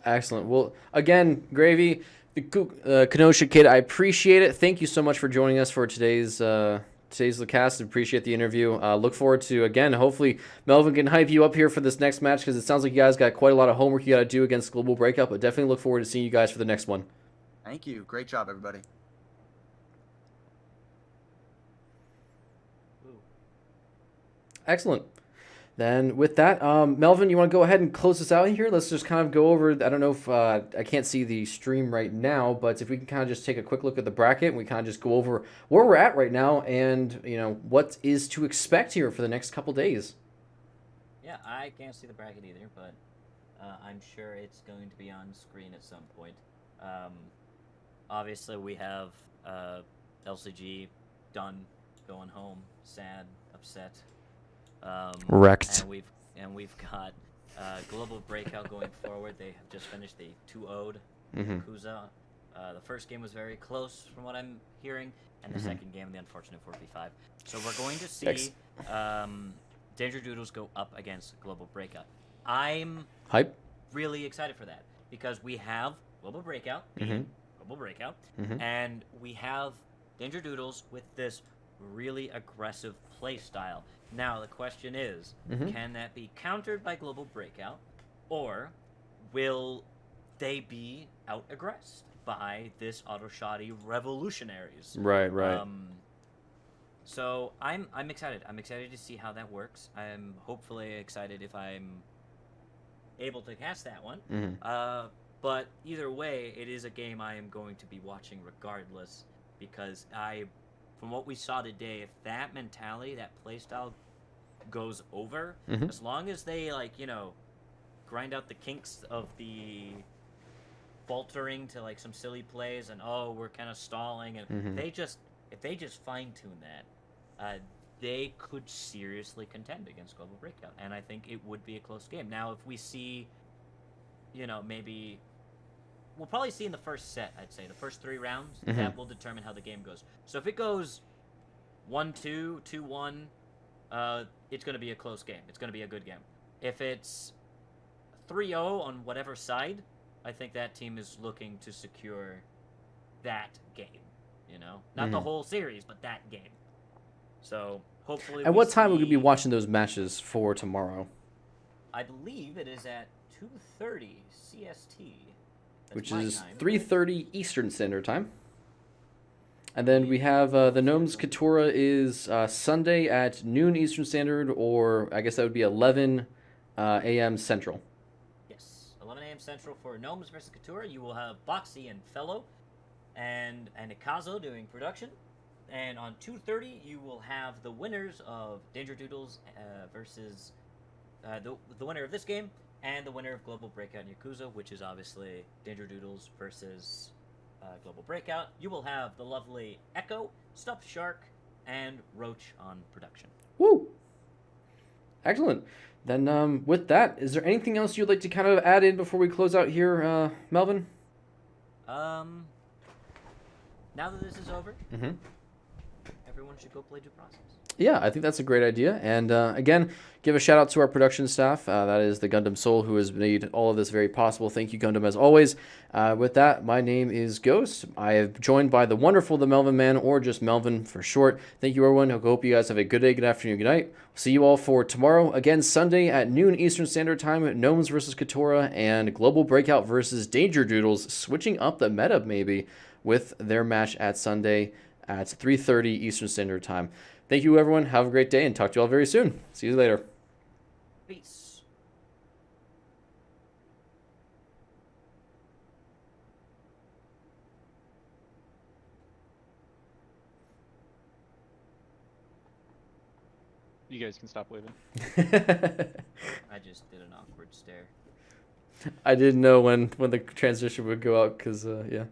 Speaker 2: Excellent. Well, again, Gravy, the Kenosha Kid, I appreciate it. Thank you so much for joining us for today's cast. Appreciate the interview. Look forward to, again, hopefully Melvin can hype you up here for this next match, because it sounds like you guys got quite a lot of homework you got to do against Global Breakout, but definitely look forward to seeing you guys for the next one.
Speaker 1: Thank you. Great job, everybody.
Speaker 2: Excellent. Then with that, Melvin, you want to go ahead and close us out here? Let's just kind of go over. I don't know if I can't see the stream right now, but if we can kind of just take a quick look at the bracket, and we kind of just go over where we're at right now, and what is to expect here for the next couple days.
Speaker 3: Yeah, I can't see the bracket either, but I'm sure it's going to be on screen at some point. Obviously, we have LCG done, going home, sad, upset.
Speaker 2: Wrecked.
Speaker 3: And we've got Global Breakout going forward. They have just finished the 2-0'd Yakuza. The first game was very close from what I'm hearing, and the second game, the unfortunate 4v5. So we're going to see DangerDdoodles go up against Global Breakout. I'm
Speaker 2: hype.
Speaker 3: Really excited for that because we have Global Breakout, Global Breakout, and we have DangerDdoodles with this really aggressive play style. Now the question is, can that be countered by Global Breakout, or will they be out-aggressed by this auto-shoddy revolutionaries?
Speaker 2: Right.
Speaker 3: So I'm excited. I'm excited to see how that works. I'm hopefully excited if I'm able to cast that one. But either way, it is a game I am going to be watching regardless, because from what we saw today, if that mentality, that playstyle goes over, as long as they grind out the kinks of the faltering to some silly plays and we're kind of stalling, and if they just fine-tune that, they could seriously contend against Global Breakout, and I think it would be a close game. Now, if we see, maybe we'll probably see in the first set, I'd say the first 3 rounds, that will determine how the game goes. So if it goes 1-2, 2-1, it's going to be a close game. It's going to be a good game. If it's 3-0 on whatever side, I think that team is looking to secure that game. Not the whole series, but that game. So hopefully.
Speaker 2: At what time will we be watching those matches for tomorrow?
Speaker 3: I believe it is at 2:30 CST.
Speaker 2: Which is 3:30 Eastern Standard Time. And then we have the Gnomes Katura is Sunday at noon Eastern Standard, or I guess that would be 11 a.m. Central.
Speaker 3: Yes, 11 a.m. Central for Gnomes versus Katura. You will have Boxy and Fellow and Ikazo doing production. And on 2:30, you will have the winners of DangerDdoodles versus the winner of this game, and the winner of Global Breakout and Yakuza, which is obviously DangerDdoodles versus Global Breakout. You will have the lovely Echo, Stuffed Shark, and Roach on production.
Speaker 2: Woo! Excellent. Then with that, is there anything else you'd like to kind of add in before we close out here, Melvin?
Speaker 3: Now that this is over, everyone should go play Due Process.
Speaker 2: Yeah, I think that's a great idea. And again, give a shout out to our production staff. That is the Gundam Soul, who has made all of this very possible. Thank you, Gundam, as always. With that, my name is Ghost. I am joined by the wonderful The Melvin Man, or just Melvin for short. Thank you, everyone. I hope you guys have a good day, good afternoon, good night. See you all for tomorrow. Again, Sunday at noon Eastern Standard Time, Gnomes versus Katura and Global Breakout versus DangerDdoodles, switching up the meta maybe with their match at Sunday at 3:30 Eastern Standard Time. Thank you, everyone. Have a great day, and talk to you all very soon. See you later.
Speaker 3: Peace.
Speaker 4: You guys can stop waving.
Speaker 3: I just did an awkward stare.
Speaker 2: I didn't know when the transition would go out, because, yeah.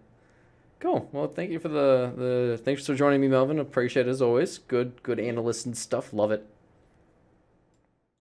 Speaker 2: Cool. Well, thank you for thanks for joining me, Melvin. Appreciate it as always. Good analyst and stuff. Love it.